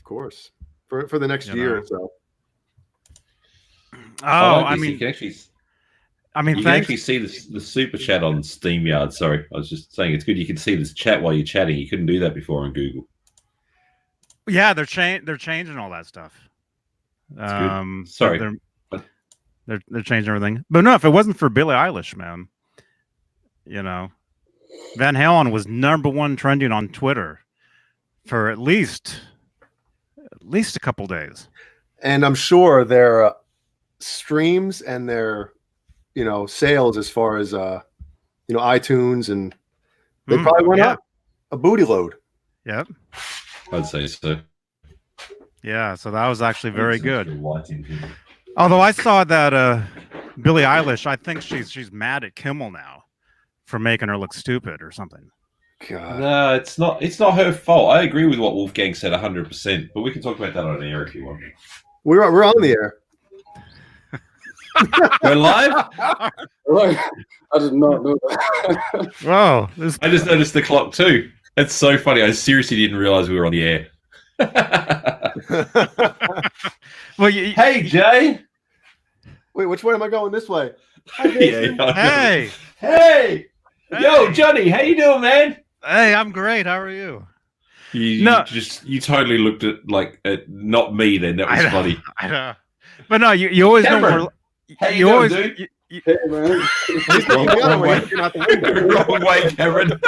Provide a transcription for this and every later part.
course. For the next year or so. I mean, you can actually see the super chat on SteamYard. Sorry, I was just saying it's good. You can see this chat while you're chatting. You couldn't do that before on Google. Yeah, they're changing all that stuff. Good. Sorry, they're changing everything. But no, if it wasn't for Billie Eilish, man, Van Halen was #1 trending on Twitter for at least a couple days. And I'm sure their streams and their sales as far as iTunes, and they probably went up a booty load. Yep. I'd say so. Yeah, so that was actually very good. Although I saw that Billie Eilish, I think she's mad at Kimmel now for making her look stupid or something. God. No, it's not her fault. I agree with what Wolfgang said 100%, but we can talk about that on air if you want. We're on the air. We're live? I did not know that. Whoa. I just noticed the clock too. It's so funny. I seriously didn't realize we were on the air. Well, hey, Jay. Wait, which way am I going? This way. Hey. Yo, Johnny, how you doing, man? Hey, I'm great. How are you? You totally looked at not me then. That was funny. I know. But no, you always Cameron, know. How you doing, dude? Hey, man. Wrong way, Cameron.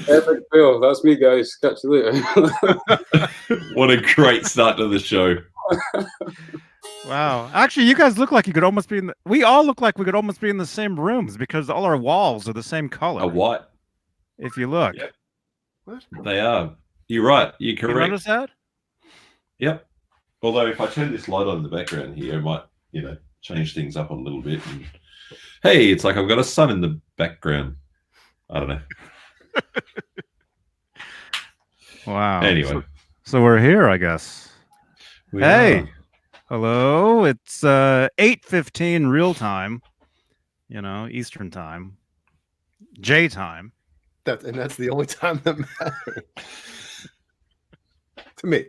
Epic Bill. That's me, guys. Catch you later. What a great start to the show. Wow. Actually, you guys look like you could almost be we all look like we could almost be in the same rooms because all our walls are the same color. A what? If you look. Yep. What? They are. You're right. You're correct. You notice that? Yep. Although if I turn this light on in the background here, it might, change things up a little bit. And, hey, it's like I've got a sun in the background. I don't know. Wow. Anyway. So we're here, I guess. Hey. Hello. It's 8:15 real time. Eastern time. J time. That's the only time that matters. To me.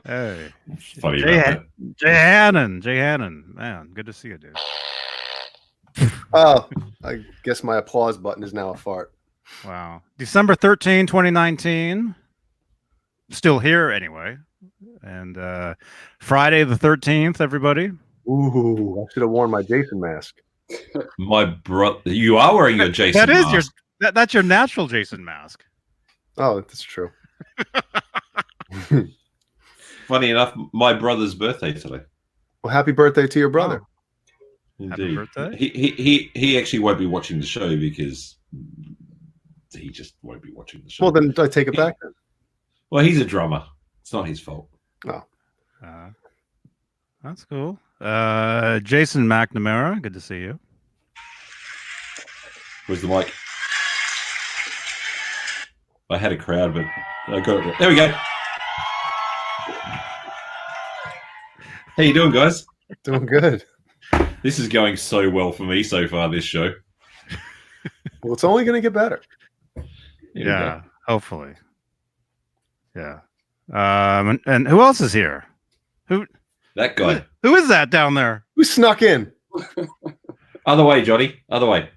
Hey. Funny Jay Hannon. Man, good to see you, dude. Oh, I guess my applause button is now a fart. Wow. December 13, 2019. Still here anyway. And Friday the 13th, everybody. Ooh, I should have worn my Jason mask. My brother, you are wearing your Jason mask. That's your natural Jason mask. Oh, that's true. Funny enough, my brother's birthday today. Well, happy birthday to your brother. Oh. Indeed. Happy birthday. He actually won't be watching the show because he just won't be watching the show. Well, then I take it back then. Well, he's a drummer. It's not his fault. Oh. That's cool. Jason McNamara, good to see you. Where's the mic? I had a crowd, but I got it. There we go. How you doing, guys? Doing good. This is going so well for me so far, this show. Well, it's only going to get better. Yeah, hopefully. Yeah. And who else is here? That guy. Who is that down there? Who snuck in? Other way, Johnny. Other way.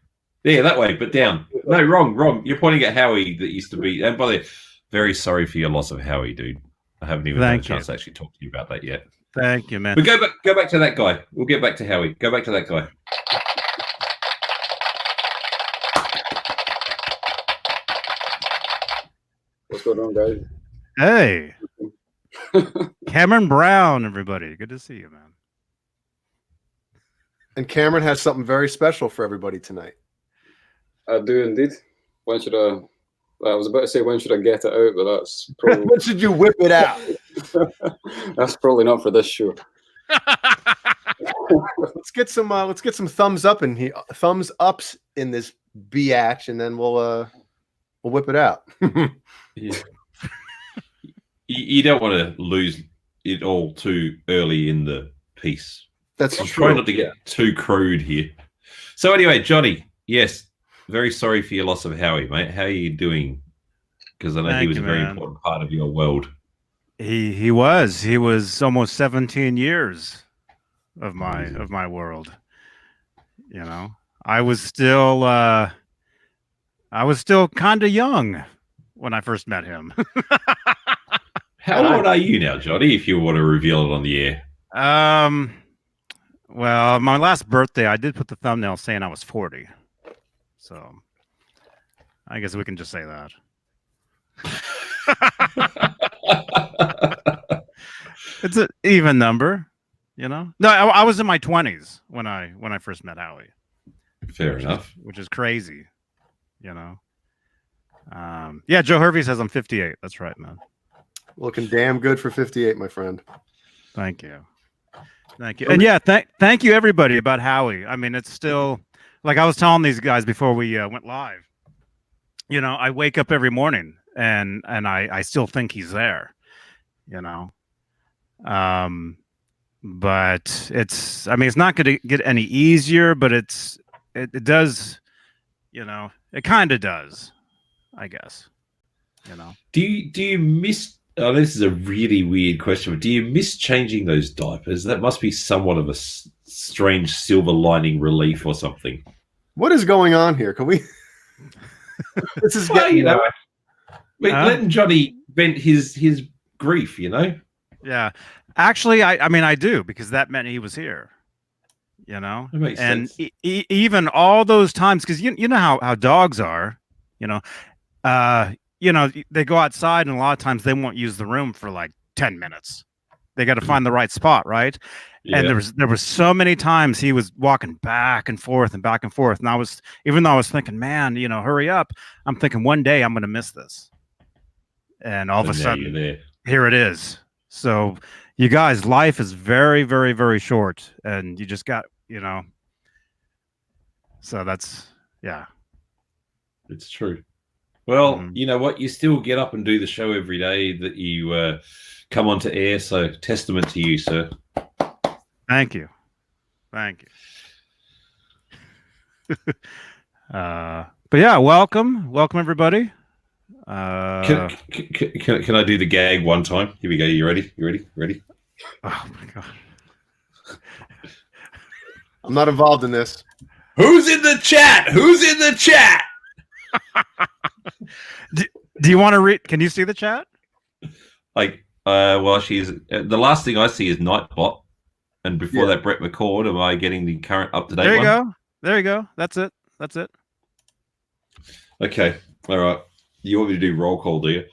Yeah, that way, but down. No, wrong. You're pointing at Howie that used to be. And by the way, very sorry for your loss of Howie, dude. I haven't even had a chance to actually talk to you about that yet. Thank you, man. But go back to that guy. We'll get back to Howie. Go back to that guy. What's going on, guys? Hey. Cameron Brown, everybody. Good to see you, man. And Cameron has something very special for everybody tonight. I do indeed. When should I was about to say when should I get it out, but that's probably when should you whip it out? That's probably not for this show. Let's get some thumbs up in here, thumbs ups in this biatch, and then we'll whip it out. Yeah. You don't want to lose it all too early in the piece. That's I'm true. trying not to get too crude here. So anyway, Johnny, yes, very sorry for your loss of Howie, mate. How are you doing because I know he was a very important part of your world. He was almost 17 years of my world. You know, I was still kind of young when I first met him. How old are you now, Johnny? If you want to reveal it on the air. Well, my last birthday, I did put the thumbnail saying I was 40. So I guess we can just say that. It's an even number, you know. No, I was in my 20s when I first met Howie. Fair enough. Which is crazy, you know. Yeah, Joe Hervey says I'm 58. That's right, man. Looking damn good for 58, my friend. Thank you. Thank you. And yeah, thank you everybody about Howie. I mean, it's still like I was telling these guys before we went live. You know, I wake up every morning and I still think he's there, you know. But it's not going to get any easier, but it does, you know, it kind of does, I guess, you know. Do you miss? Oh, this is a really weird question, but do you miss changing those diapers? That must be somewhat of a strange silver lining relief or something. What is going on here? Can we? This is well, you know, letting Johnny vent his grief, you know. Yeah, actually, I do, because that meant he was here. You know, that makes sense. Even all those times, because you know how dogs are, you know. You know, they go outside and a lot of times they won't use the room for like 10 minutes. They got to find the right spot, right? Yeah. And there was so many times he was walking back and forth. And even though I was thinking, man, you know, hurry up. I'm thinking one day I'm going to miss this. And all of a sudden, here it is. So you guys, life is very, very, very short. And you just got, you know, so that's, yeah. It's true. Well, you know what? You still get up and do the show every day that you come onto air. So testament to you, sir. Thank you. Thank you. But yeah, welcome everybody. Can I do the gag one time? Here we go. You ready? You ready? Oh my god. I'm not involved in this. Who's in the chat? Do you want to read? Can you see the chat? Like, well, she's the last thing I see is Nightbot, and before that, Brett McCord. Am I getting the current up to date? There you go. That's it. Okay. All right. You want me to do roll call, do you?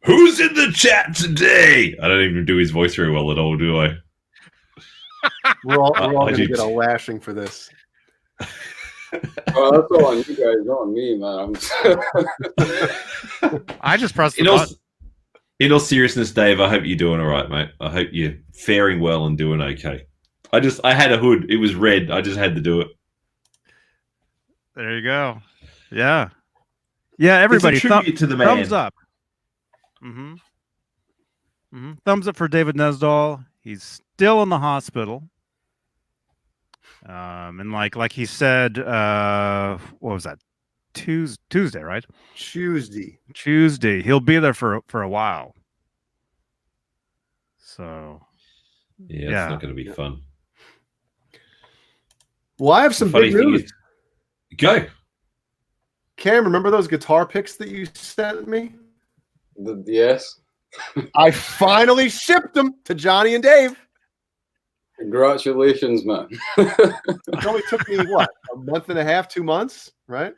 Who's in the chat today? I don't even do his voice very well at all, do I? We're all going to get a lashing for this. Well, that's all on you guys, not on me, man. I just pressed the button. In all seriousness, Dave, I hope you're doing all right, mate. I hope you're faring well and doing okay. I had a hood. It was red. I just had to do it. There you go. Yeah. Yeah, everybody. It's a tribute to the man. Thumbs up. Thumbs up for David Nesdall. He's still in the hospital. And like he said, what was that? Tuesday, right? Tuesday. He'll be there for a while. So yeah, it's not going to be fun. Well, I have some big news. Go. Cam, remember those guitar picks that you sent me? Yes. I finally shipped them to Johnny and Dave. Congratulations, man. It only took me, what, a month and a half, 2 months, right?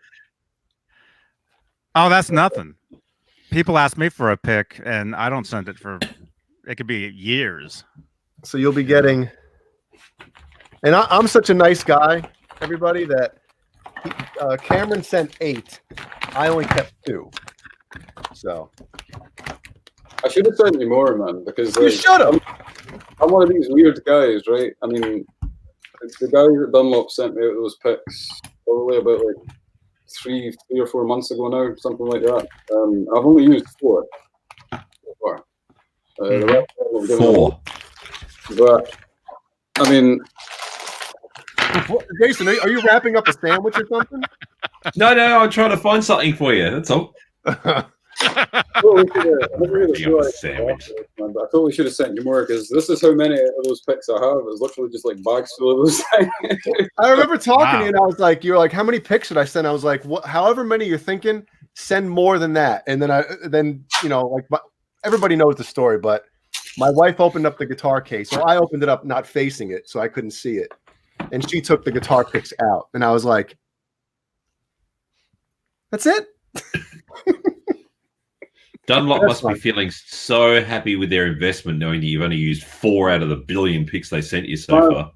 Oh, that's nothing. People ask me for a pick, and I don't send it it could be years. So you'll be getting, and I'm such a nice guy, everybody, that Cameron sent 8. I only kept 2. So. I should have sent you more, man, because you should have. I'm one of these weird guys, right? I mean, the guy at Dunlop sent me out those picks probably about like three or 4 months ago now, something like that. I've only used 4 so far. The rest of them 4. But I mean, Jason, are you wrapping up a sandwich or something? No, I'm trying to find something for you. That's all. Sandwich. Man, but I totally should have sent you more because this is how many of those pics I have. It's literally just like bags full of those things. I remember talking to you, and I was like, "You're like, how many pics should I send?" I was like, "What? However many you're thinking, send more than that." And then everybody knows the story, but my wife opened up the guitar case, so I opened it up not facing it, so I couldn't see it, and she took the guitar picks out, and I was like, "That's it." Dunlop must be feeling so happy with their investment, knowing that you've only used 4 out of the billion picks they sent you so far.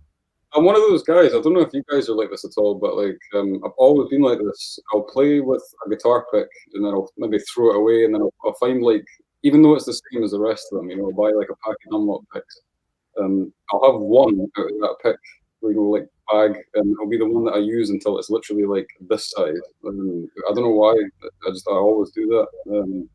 I'm one of those guys. I don't know if you guys are like this at all, but like I've always been like this. I'll play with a guitar pick, and then I'll maybe throw it away, and then I'll find like, even though it's the same as the rest of them, I'll buy like a pack of Dunlop picks. I'll have one out of that pick, like bag, and it'll be the one that I use until it's literally like this size. And I don't know why. I always do that.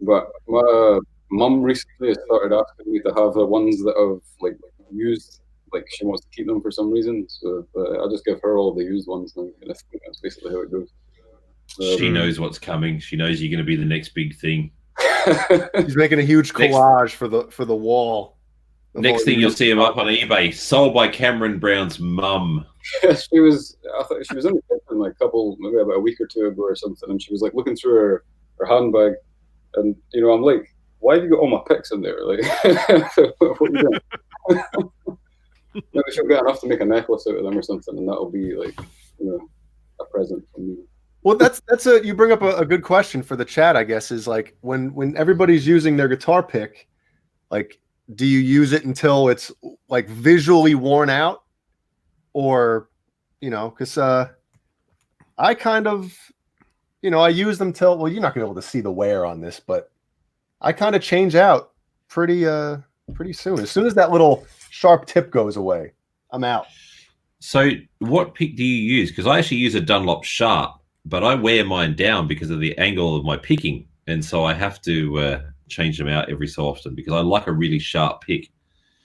But my mum recently has started asking me to have the ones that I've like used. Like she wants to keep them for some reason, so I just give her all the used ones. And that's basically how it goes. She knows what's coming. She knows you're going to be the next big thing. She's making a huge collage for the wall. Next thing you'll see him up on eBay, sold by Cameron Brown's mum. Yeah, she was. I thought she was in the kitchen like maybe about a week or two ago or something, and she was like looking through her handbag. And I'm like, why have you got all my pics in there? Like, what are you doing? Maybe she'll get enough to make a necklace out of them or something, and that'll be like, a present from me. Well, you bring up a good question for the chat, I guess, is like when everybody's using their guitar pick, like, do you use it until it's like visually worn out, or, because I kind of. I use them till, well, you're not going to be able to see the wear on this, but I kind of change out pretty soon. As soon as that little sharp tip goes away, I'm out. So what pick do you use? Because I actually use a Dunlop Sharp, but I wear mine down because of the angle of my picking. And so I have to change them out every so often because I like a really sharp pick.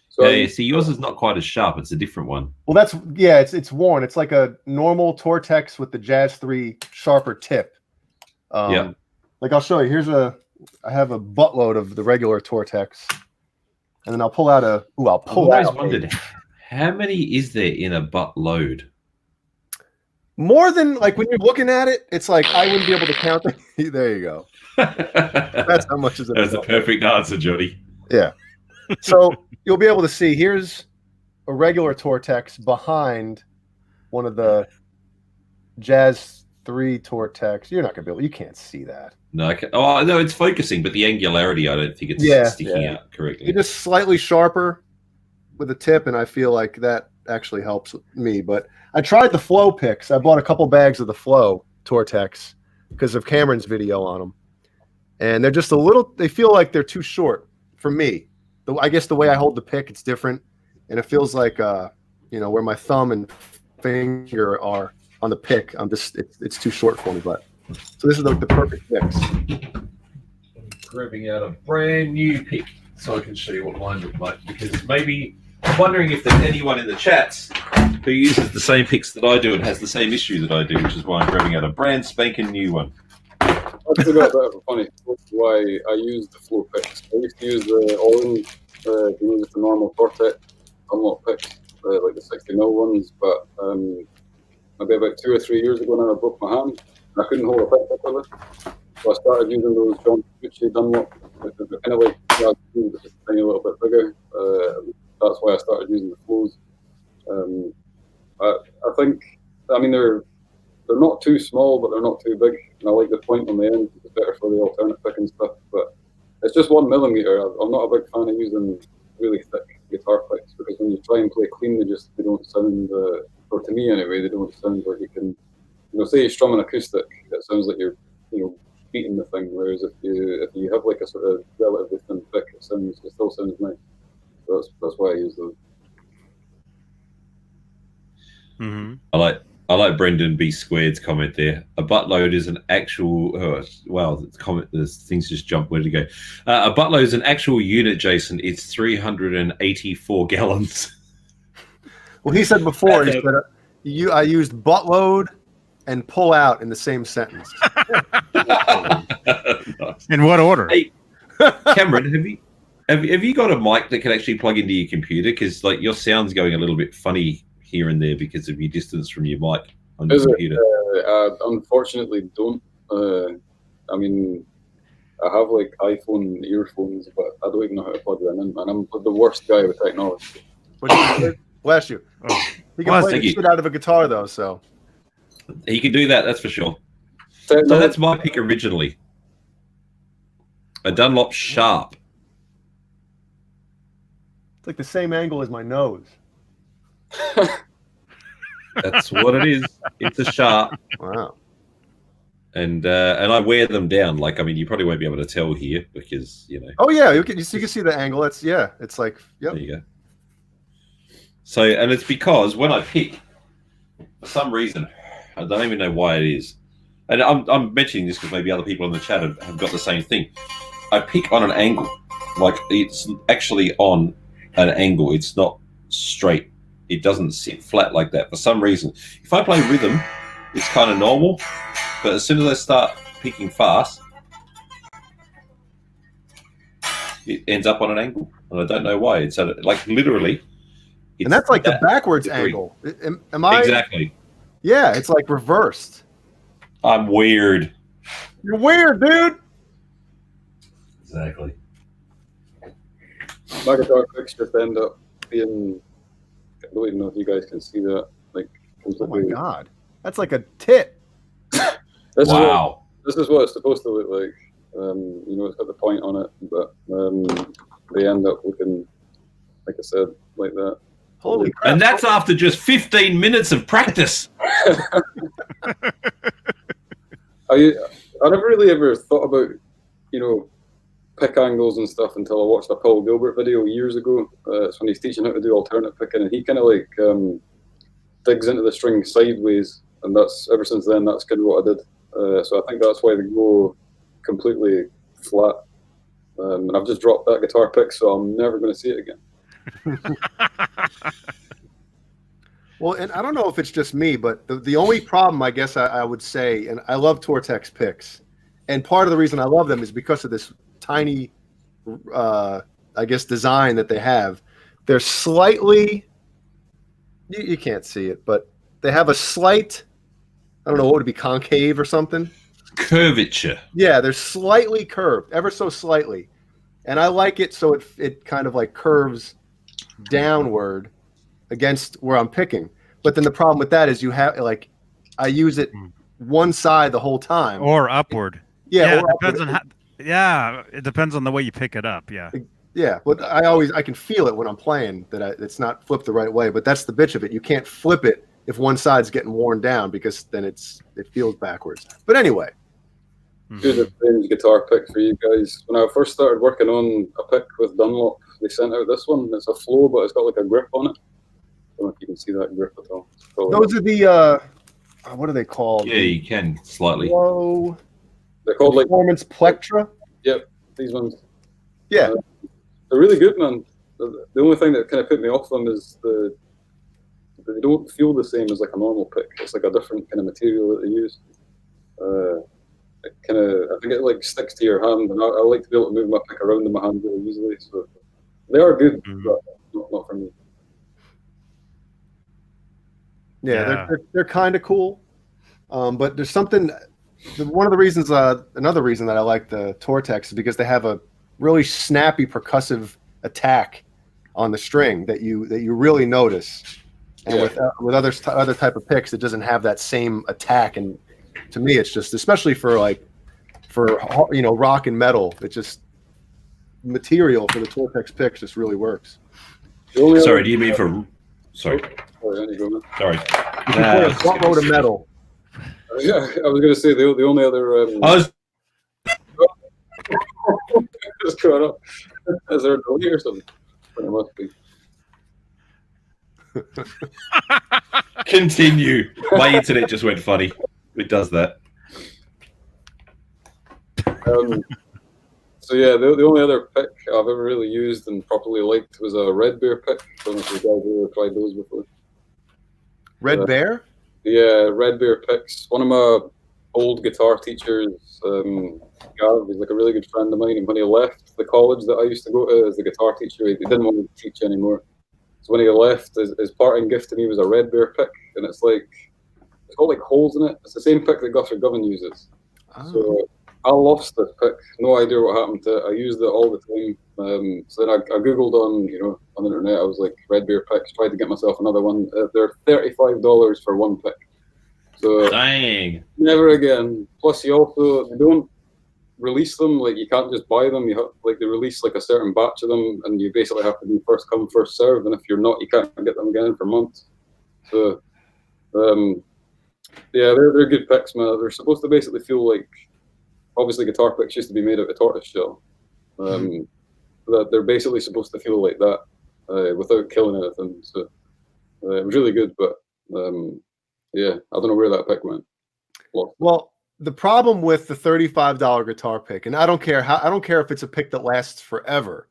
So see, yours is not quite as sharp. It's a different one. Well, it's worn. It's like a normal Tortex with the Jazz 3 sharper tip. Like I'll show you. I have a buttload of the regular Tortex, and then I'll pull out I've always wondered how many is there in a buttload? More than, like, when you're looking at it, it's like I wouldn't be able to count them. There you go. That's how much is it. That's a perfect answer, Johnny. Yeah. So you'll be able to see. Here's a regular Tortex behind one of the Jazz 3 Tortex. You're not gonna be able. You can't see that. No, no, it's focusing, but the angularity, I don't think it's sticking out correctly. You're just slightly sharper with a tip, and I feel like that actually helps me. But I tried the Flow picks. I bought a couple bags of the Flow Tortex because of Cameron's video on them, and they're just a little. They feel like they're too short for me. I guess the way I hold the pick, it's different, and it feels like where my thumb and finger are on the pick. It's too short for me. But so this is the perfect mix. Grabbing out a brand new pick so I can show you what mine look like, because maybe I'm wondering if there's anyone in the chats who uses the same picks that I do and has the same issue that I do, which is why I'm grabbing out a brand spanking new one. I forgot that funny. Why I use the Flow picks. I used to use the orange, just the normal Tortex Dunlop picks, like the 60mm ones. But maybe about 2 or 3 years ago now, I broke my hand. And I couldn't hold a pick up with it. So I started using those John Beane Dunlop, which is kind of like Jazz 3, but just a tiny little bit bigger. That's why I started using the Flows. I think, they're not too small, but they're not too big. And I like the point on the end. It's better for the alternate pick and stuff. But it's just 1mm. I'm not a big fan of using really thick guitar picks, because when you try and play clean, they don't sound, or to me anyway, they don't sound like you can, say you strum an acoustic, it sounds like you're, beating the thing. Whereas if you have like a sort of relatively thin pick, it still sounds nice. So that's why I use those. Mm-hmm. I like Brendan B Squared's comment there. A buttload is an actual. The things just jumped. Where to go? A buttload is an actual unit, Jason. It's 384 gallons. Well, he said before. He said I used buttload and pull out in the same sentence. Nice. In what order? Hey, Cameron, have you got a mic that can actually plug into your computer? Because like your sound's going a little bit funny here and there because of your distance from your mic on your computer. Unfortunately, don't. I mean, I have like iPhone earphones, but I don't even know how to plug them in. And I'm the worst guy with technology. Bless you. Oh. He can play the shit out of a guitar though, so He can do that, that's for sure. Technology. So that's my pick originally. A Dunlop Sharp. it's like the same angle as my nose. That's what it is. It's a Sharp. Wow. And I wear them down. Like, I mean, you probably won't be able to tell here because, you know. Oh yeah, you can see the angle. It's like yep. There you go. So, and it's because when I pick, for some reason, I don't even know why it is, and I'm mentioning this because maybe other people in the chat have got the same thing. I pick on an angle, like it's actually on an angle. It's not straight. It doesn't sit flat like that for some reason. If I play rhythm, it's kind of normal, but as soon as I start picking fast, it ends up on an angle, and I don't know why. It's like literally. And that's like the backwards angle. Am I exactly? Yeah, it's like reversed. I'm weird. You're weird, dude. Exactly. My guitar picks just end up being. I don't even know if you guys can see that. Like, oh my god, that's like a tit. Wow. This is what it's supposed to look like. You know, it's got the point on it, but they end up looking, like I said, like that. Holy crap. And that's after just 15 minutes of practice. I never really ever thought about, you know, pick angles and stuff until I watched a Paul Gilbert video years ago. It's when he's teaching how to do alternate picking, and he kind of like digs into the string sideways, and that's ever since then that's kind of what I did. So I think that's why they go completely flat. And I've just dropped that guitar pick, so I'm never going to see it again. Well, and I don't know if it's just me, but the only problem I guess I would say, and I love Tortex picks, and part of the reason I love them is because of this tiny, I guess, design that they have. They're slightly, you can't see it, but they have a slight, I don't know, what would it be, concave or something? Curvature. Yeah, they're slightly curved, ever so slightly. And I like it so it kind of like curves downward against where I'm picking. But then the problem with that is you have like I use it one side the whole time. Or upward. Yeah, it depends on how it depends on the way you pick it up. Yeah. Yeah, but I can feel it when I'm playing that it's not flipped the right way, but that's the bitch of it. You can't flip it if one side's getting worn down because then it feels backwards. But anyway. Here's a strange guitar pick for you guys. When I first started working on a pick with Dunlop, they sent out this one. It's a flow, but it's got like a grip on it. I don't know if you can see that grip at all. Those are the what are they called? Yeah, you can slightly. Flow. They're called like Performance Plectra. Yep, these ones. Yeah, they're really good, man. The only thing that kind of put me off them is they don't feel the same as like a normal pick. It's like a different kind of material that they use. It kind of, I think it like sticks to your hand, and I like to be able to move my pick around in my hand really easily. So they are good, but not for me. Yeah. They're kind of cool, but there's something. One of the reasons, another reason that I like the Tortex is because they have a really snappy percussive attack on the string that you really notice. And with other type of picks, it doesn't have that same attack. And to me, it's just, especially for rock and metal, it's just material for the Tortex picks just really works. Sorry, do you mean for? Sorry. Sorry. What load of metal? Yeah, I was going to say the only other. Just caught up. Is there a delay or something? There must be. Continue. My internet just went funny. It does that. So yeah, the only other pick I've ever really used and properly liked was a Red Bear pick. I don't know if you guys ever tried those before. Red Bear? Yeah, Red Bear picks. One of my old guitar teachers. Gav, he's like a really good friend of mine, and when he left the college that I used to go to as the guitar teacher, he didn't want to teach anymore. So when he left, his parting gift to me was a Red Bear pick, and it's got like holes in it. It's the same pick that Guthrie Govan uses. Oh. So I lost this pick. No idea what happened to it. I used it all the time. So then I googled on the internet. I was like, Red Bear picks. Tried to get myself another one. They're $35 for one pick. So Dang. never again. Plus, they don't release them. Like, you can't just buy them. They release like a certain batch of them, and you basically have to be first come first serve. And if you're not, you can't get them again for months. So yeah, they're good picks, man. They're supposed to basically feel like, obviously guitar picks used to be made out of tortoise shell. That they're basically supposed to feel like that without killing anything. So it was really good, but yeah, I don't know where that pick went. Well, the problem with the $35 guitar pick, and I don't care if it's a pick that lasts forever.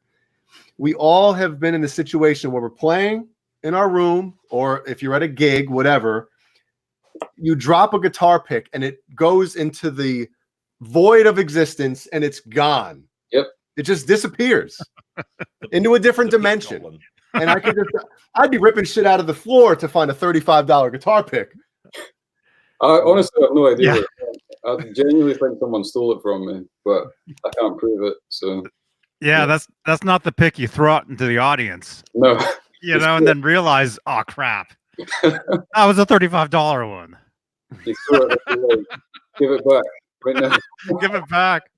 We all have been in the situation where we're playing in our room, or if you're at a gig, whatever, you drop a guitar pick and it goes into the void of existence and it's gone. Yep. It just disappears into a different dimension. And I'd be ripping shit out of the floor to find a $35 guitar pick. I honestly have no idea. Yeah. I genuinely think someone stole it from me, but I can't prove it. So Yeah, that's not the pick you throw out into the audience. no. And then realize, oh crap, that was a $35 one. You throw it, like, give it back right now. Give it back.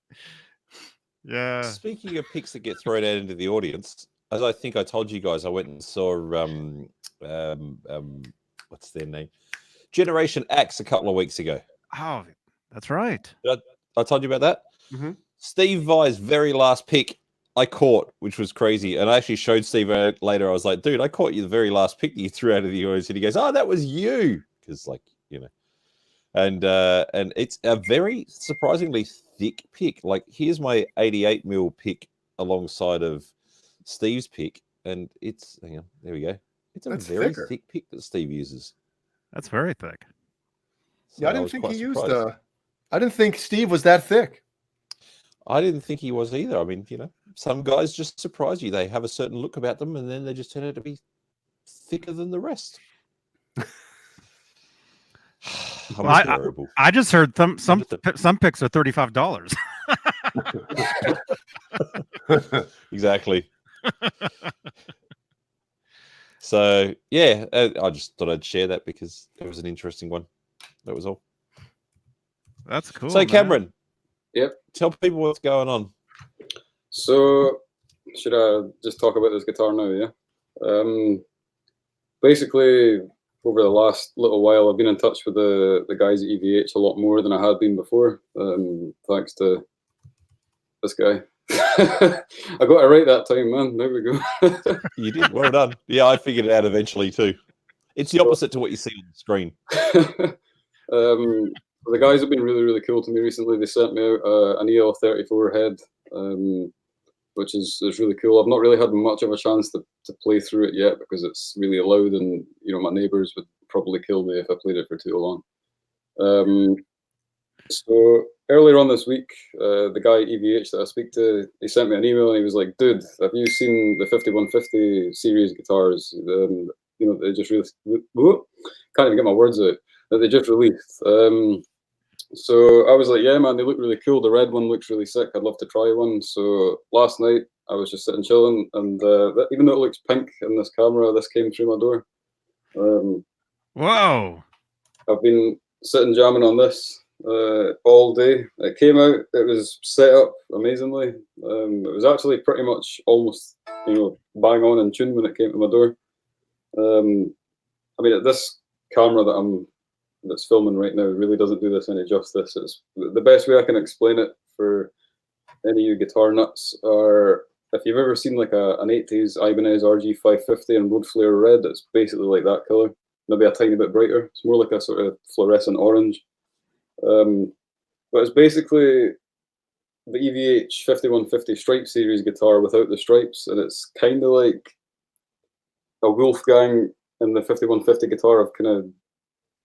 Yeah. Speaking of picks that get thrown out into the audience, as I think I told you guys, I went and saw what's their name? Generation Axe a couple of weeks ago. Oh, that's right. I told you about that. Mm-hmm. Steve Vai's very last pick I caught, which was crazy. And I actually showed Steve later. I was like, dude, I caught you the very last pick that you threw out of the audience. And he goes, oh, that was you. Because, and it's a very surprisingly thick pick. Like, here's my 88 mil pick alongside of Steve's pick. And it's, hang on, there we go. It's a very thick pick that Steve uses. That's very thick. So yeah, I didn't think he used I didn't think Steve was that thick. I didn't think he was either. I mean, some guys just surprise you. They have a certain look about them, and then they just turn out to be thicker than the rest. I just heard some picks are $35. Exactly. So yeah, I just thought I'd share that because it was an interesting one. That was all. That's cool. So Cameron, man. Yep. Tell people what's going on. So should I just talk about this guitar now? Yeah. Basically, over the last little while, I've been in touch with the guys at EVH a lot more than I had been before. Thanks to this guy. I got it right that time, man. There we go. You did. Well done. Yeah, I figured it out eventually too. It's the opposite to what you see on the screen. The guys have been really, really cool to me recently. They sent me out an EL34 head, which is really cool. I've not really had much of a chance to play through it yet because it's really loud, and my neighbors would probably kill me if I played it for too long. So earlier on this week, the guy at EVH that I speak to, he sent me an email and he was like, "Dude, have you seen the 5150 series guitars? They just really can't even get my words out. That they just released." So I was like, "Yeah, man, they look really cool. The red one looks really sick. I'd love to try one." So last night I was just sitting chilling, and even though it looks pink in this camera, this came through my door. Whoa! I've been sitting jamming on this all day. It came out. It was set up amazingly. It was actually pretty much almost bang on in tune when it came to my door. I mean, this camera that's filming right now really doesn't do this any justice. It's the best way I can explain it for any of you guitar nuts are, if you've ever seen like an 80s Ibanez RG550 in wood flare red, it's basically like that color, maybe a tiny bit brighter. It's more like a sort of fluorescent orange. But it's basically the EVH 5150 Stripe series guitar without the stripes, and it's kind of like a Wolfgang in the 5150 guitar of kind of,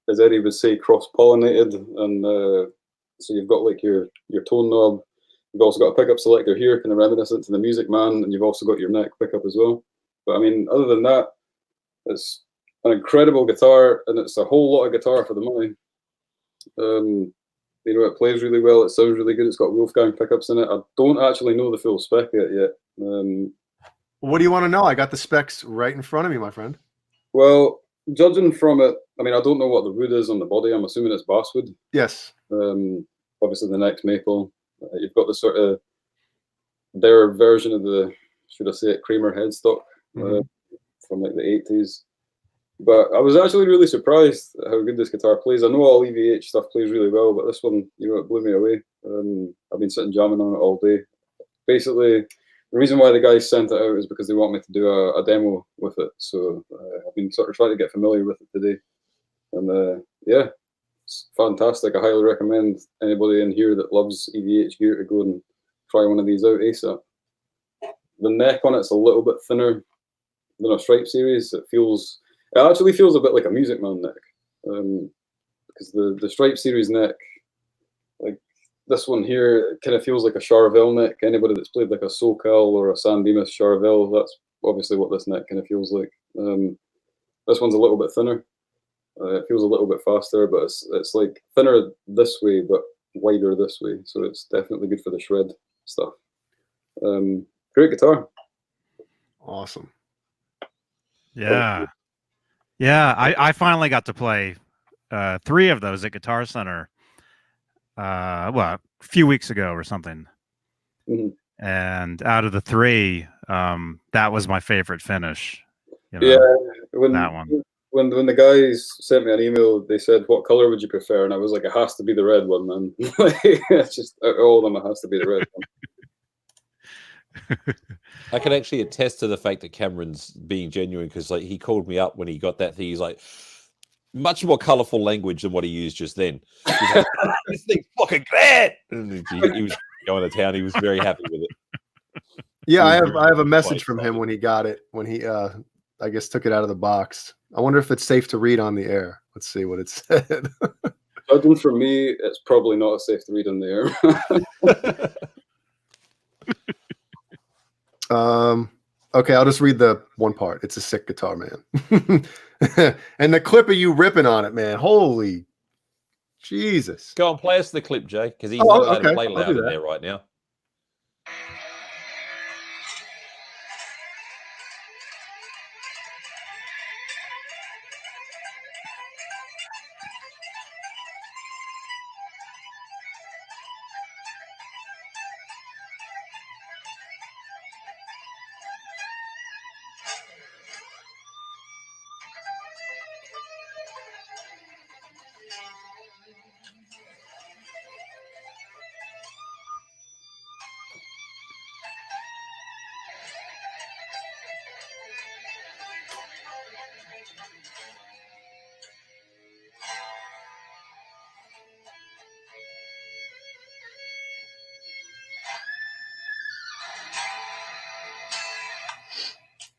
as Eddie would say, cross-pollinated and So you've got like your tone knob. You've also got a pickup selector here, kind of reminiscent to the Music Man, and you've also got your neck pickup as well. But I mean, other than that, it's an incredible guitar, and it's a whole lot of guitar for the money. You know, it plays really well. It sounds really good. It's got Wolfgang pickups in it. I don't actually know the full spec yet. What do you want to know? I got the specs right in front of me, my friend. Well, judging from it, I mean, I don't know what the wood is on the body. I'm assuming it's basswood. Yes. Obviously, the neck's maple. You've got the sort of their version of the, should I say it, Kramer headstock from like the 80s. But I was actually really surprised at how good this guitar plays. I know all EVH stuff plays really well, but this one, you know, it blew me away. I've been sitting jamming on it all day. Basically, the reason why the guys sent it out is because they want me to do a demo with it. So I've been sort of trying to get familiar with it today. And yeah, it's fantastic. I highly recommend anybody in here that loves EVH gear to go and try one of these out ASAP. The neck on it's a little bit thinner than a Stripe series. It actually feels a bit like a Music Man neck, because the Stripe series neck, like this one here, kind of feels like a Charvel neck. Anybody that's played like a Soquel or a San Dimas Charvel, that's obviously what this neck kind of feels like. This one's a little bit thinner. It feels a little bit faster, but it's like thinner this way, but wider this way. So it's definitely good for the shred stuff. Great guitar. Awesome. Yeah. Yeah, I finally got to play 3 of those at Guitar Center, a few weeks ago or something. And out of the 3, that was my favorite finish. You know, yeah, that one. When the guys sent me an email, they said, "What color would you prefer?" And I was like, "It has to be the red one, man." It's just all of them. It has to be the red one. I can actually attest to the fact that Cameron's being genuine, because like he called me up when he got that thing. He's like, much more colorful language than what he used just then. He's like, this thing's fucking great. And he was going to town. He was very happy with it. Yeah, I have a message from him when he got it, when he I guess took it out of the box. I wonder if it's safe to read on the air. Let's see what it said. Judging from me, it's probably not safe to read on the air. Okay, I'll just read the one part. It's a sick guitar, man. And the clip of you ripping on it, man. Holy Jesus. Go and play us the clip, Jay, because he's not allowed to play loud in there right now.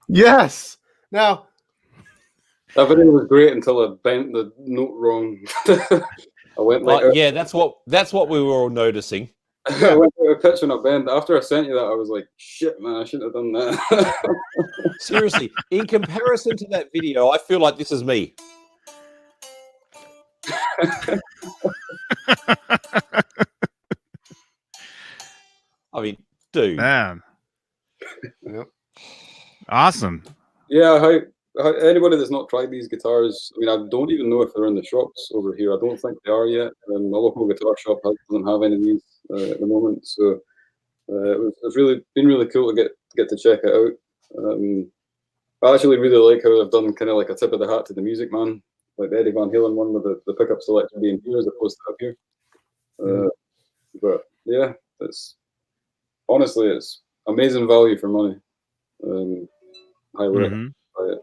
Yes. Now, that video was great until I bent the note wrong. I went like, yeah, that's what we were all noticing. I went out of pitch on a bend. After I sent you that, I was like, shit, man, I shouldn't have done that. Seriously, in comparison to that video, I feel like this is me. I mean, dude. Man. Yep. Awesome. Yeah, anybody that's not tried these guitars, I mean, I don't even know if they're in the shops over here. I don't think they are yet. The local guitar shop doesn't have any of these at the moment. So it's really been really cool to get to check it out. I actually really like how they've done kind of like a tip of the hat to the Music Man, like the Eddie Van Halen one with the pickup selector being here as opposed to up here. But yeah, honestly, it's amazing value for money. Highly recommend it.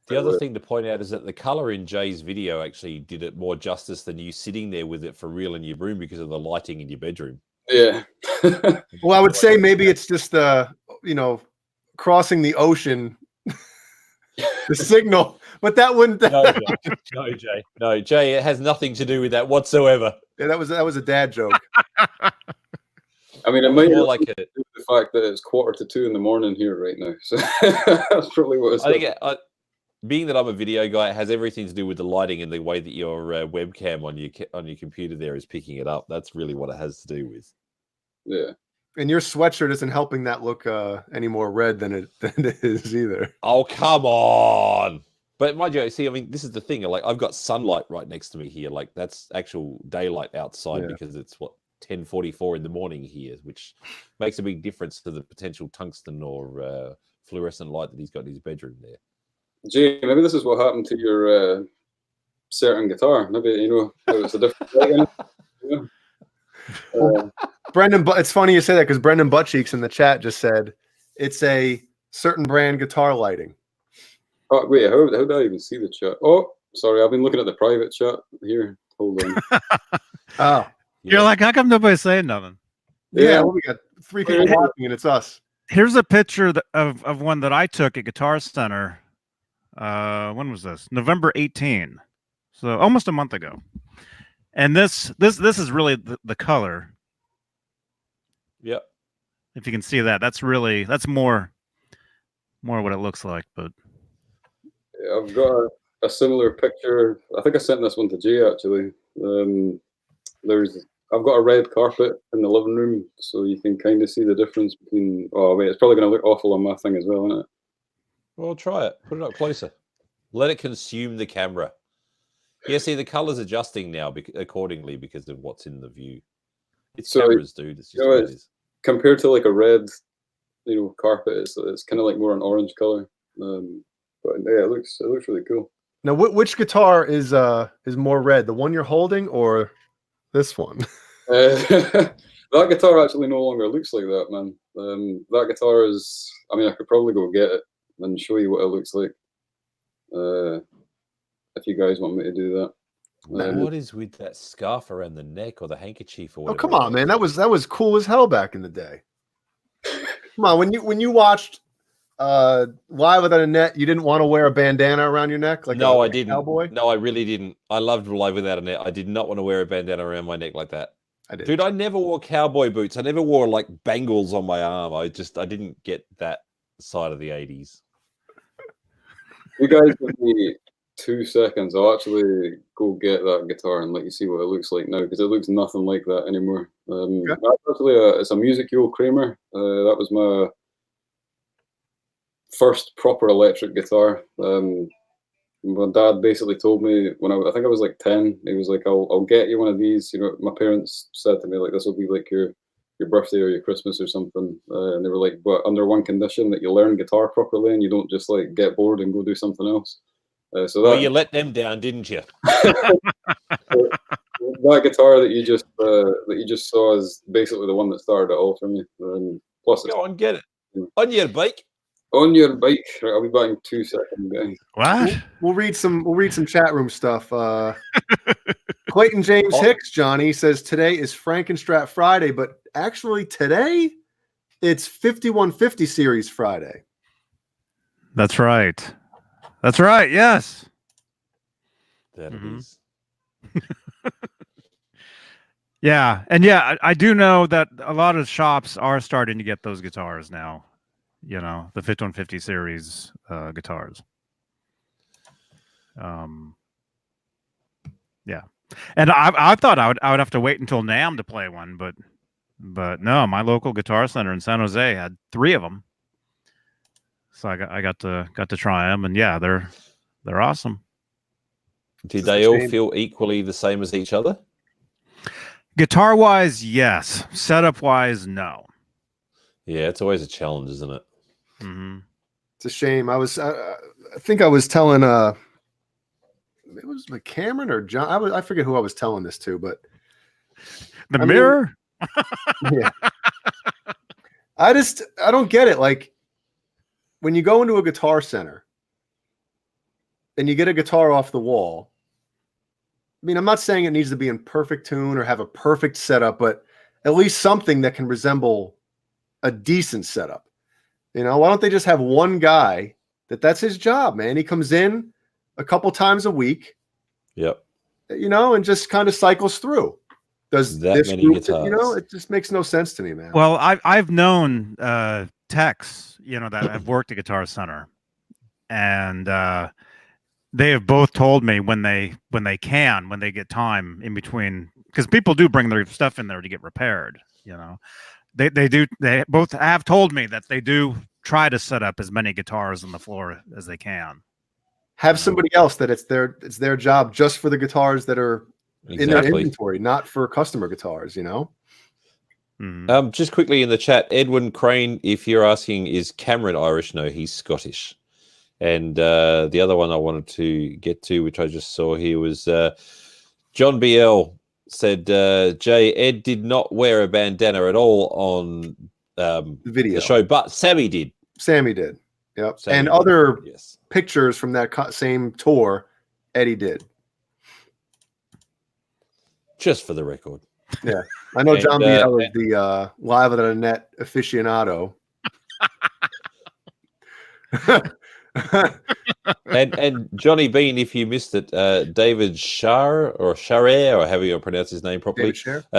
The other thing to point out is that the color in Jay's video actually did it more justice than you sitting there with it for real in your room because of the lighting in your bedroom. Yeah. Well, I would say maybe it's just crossing the ocean, the signal, but that wouldn't. No, Jay. No, Jay. It has nothing to do with that whatsoever. Yeah, that was a dad joke. I mean, it might More have like to a. do with the fact that it's 1:45 in the morning here right now. So that's probably what it's I think being that I'm a video guy, it has everything to do with the lighting and the way that your webcam on your computer there is picking it up. That's really what it has to do with. Yeah. And your sweatshirt isn't helping that look any more red than it is either. Oh, come on. But mind you, see, I mean, this is the thing. Like, I've got sunlight right next to me here. Like, that's actual daylight outside because it's 10:44 in the morning here, which makes a big difference to the potential tungsten or fluorescent light that he's got in his bedroom there. Jay, maybe this is what happened to your certain guitar. Maybe, it's a different light in it. You know? Brendan, but it's funny you say that because Brendan Buttcheeks in the chat just said it's a certain brand guitar lighting. Oh, wait, how do I even see the chat? Oh, sorry, I've been looking at the private chat here. Hold on. Oh, You're like, how come nobody's saying nothing? yeah. Well, we got 3 people watching, and it's us. Here's a picture of one that I took at Guitar Center. When was this? November 18. So almost a month ago. And this is really the color. Yep. If you can see that, that's more what it looks like. But Yeah, I've got a similar picture. I think I sent this one to Jay actually. I've got a red carpet in the living room, so you can kind of see the difference between. Oh wait, it's probably going to look awful on my thing as well, isn't it? Well, try it. Put it up closer. Let it consume the camera. Yeah, see, the color's adjusting now accordingly because of what's in the view. It's cameras, dude. It's just what it is. Compared to like a red, carpet, it's kind of like more an orange color. But yeah, it looks really cool. Now, which guitar is more red? The one you're holding or this one? That guitar actually no longer looks like that, man. That guitar is. I mean, I could probably go get it and show you what it looks like. If you guys want me to do that. What is with that scarf around the neck or the handkerchief or whatever? Oh, come on, man. That was cool as hell back in the day. Come on, when you watched Live Without a Net, you didn't want to wear a bandana around your neck like I didn't. Cowboy? No, I really didn't. I loved Live Without a Net. I did not want to wear a bandana around my neck like that. I did. Dude, I never wore cowboy boots. I never wore like bangles on my arm. I didn't get that side of the 80s. You guys give me 2 seconds. I'll actually go get that guitar and let you see what it looks like now, because it looks nothing like that anymore. That's actually it's a Music-Yo Kramer. That was my first proper electric guitar. My dad basically told me when I think I was like 10. He was like, "I'll get you one of these." My parents said to me like, "This will be like your birthday or your Christmas or something," and they were like, "But under one condition, that you learn guitar properly and you don't just like get bored and go do something else." So you let them down, didn't you? That guitar that you just saw is basically the one that started it all for me. Plus, go on, get it on your bike. On your bike. Right, I'll be back in 2 seconds, guys. what? We'll read some chat room stuff. Clayton James Hicks, Johnny, says today is Frankenstrat Friday, but actually today it's 5150 series Friday. That's right. That's right. Yes. That it is. Yeah, and yeah, I do know that a lot of shops are starting to get those guitars now. The 5150 series guitars. Yeah, and I thought I would have to wait until NAMM to play one, but no, my local Guitar Center in San Jose had 3 of them, so I got to try them, and yeah, they're awesome. Did they all feel equally the same as each other? Guitar wise, yes. Setup wise, no. Yeah, it's always a challenge, isn't it? Mm-hmm. It's a shame. I think I was telling it was like Cameron or John. I forget who I was telling this to, but the mirror. Yeah. I don't get it. Like when you go into a Guitar Center and you get a guitar off the wall. I mean, I'm not saying it needs to be in perfect tune or have a perfect setup, but at least something that can resemble a decent setup. Why don't they just have one guy that's his job, man? He comes in a couple times a week, yep, and just kind of cycles through. Does That this many group, guitars. it just makes no sense to me, man. Well, I've known techs, that have worked at Guitar Center, and they have both told me when they get time in between, because people do bring their stuff in there to get repaired. They both have told me that they do try to set up as many guitars on the floor as they can. Have somebody else that it's their job just for the guitars that are in their inventory, not for customer guitars. Just quickly in the chat, Edwin Crane, if you're asking, is Cameron Irish? No, he's Scottish. And the other one I wanted to get to, which I just saw here, was John BL said, Jay, Ed did not wear a bandana at all on the video, the show, but Sammy did. Sammy did. Yep. Sammy and did. other Yes. pictures from that same tour, Eddie did. Just for the record. Yeah. I know John BL is and the live at a net aficionado. and Johnny Beane, if you missed it, David Shar or however you pronounce his name properly,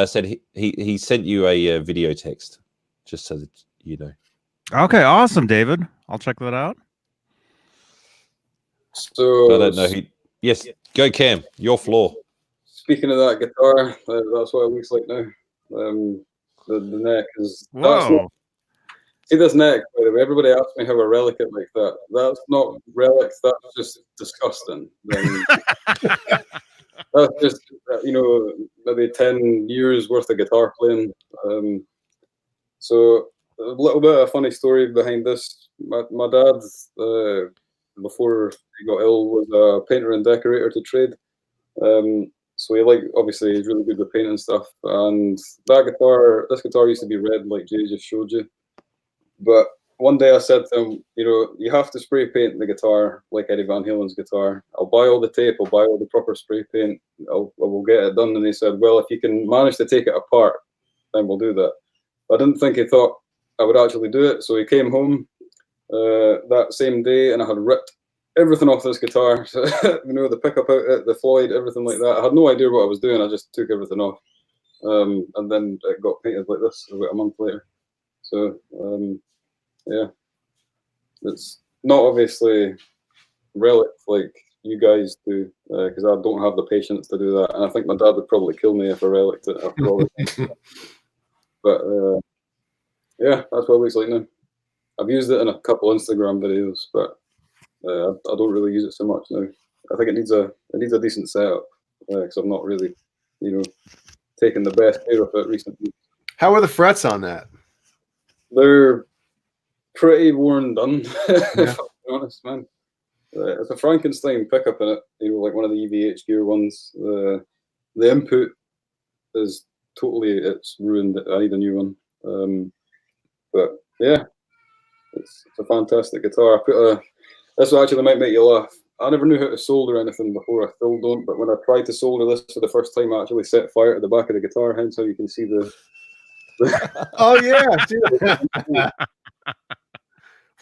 said he sent you a video text, just so that you know. Okay, awesome, David. I'll check that out. So I don't know who. Yes, go Cam. Your floor. Speaking of that guitar, that's what it looks like now. The neck is. Whoa. See this neck, by the way. Everybody asks me how a relic it like that. That's not relics. That's just disgusting. That's just maybe 10 years worth of guitar playing. So a little bit of a funny story behind this. My dad, before he got ill, was a painter and decorator to trade. So obviously he's really good with painting stuff. And this guitar used to be red, like Jay just showed you. But one day I said to him, you have to spray paint the guitar like Eddie Van Halen's guitar. I'll buy all the tape, I'll buy all the proper spray paint, I will get it done. And he said, well, if you can manage to take it apart, then we'll do that. I didn't think he thought I would actually do it. So he came home that same day, and I had ripped everything off this guitar. The pickup out it, the Floyd, everything like that. I had no idea what I was doing. I just took everything off. And then it got painted like this about a month later. So, yeah, it's not obviously relic like you guys do, because I don't have the patience to do that. And I think my dad would probably kill me if I relicked it after all this. But, yeah, that's what it looks like now. I've used it in a couple Instagram videos, but I don't really use it so much now. I think it needs a decent setup, because I've not really, taken the best care of it recently. How are the frets on that? They're pretty worn done, if I'm honest, man. It's a Frankenstein pickup in it, like one of the EVH gear ones. The input is it's ruined. I need a new one. But yeah, it's a fantastic guitar. This actually might make you laugh. I never knew how to solder anything before. I still don't. But when I tried to solder this for the first time, I actually set fire to the back of the guitar. Hence how you can see the. Oh yeah.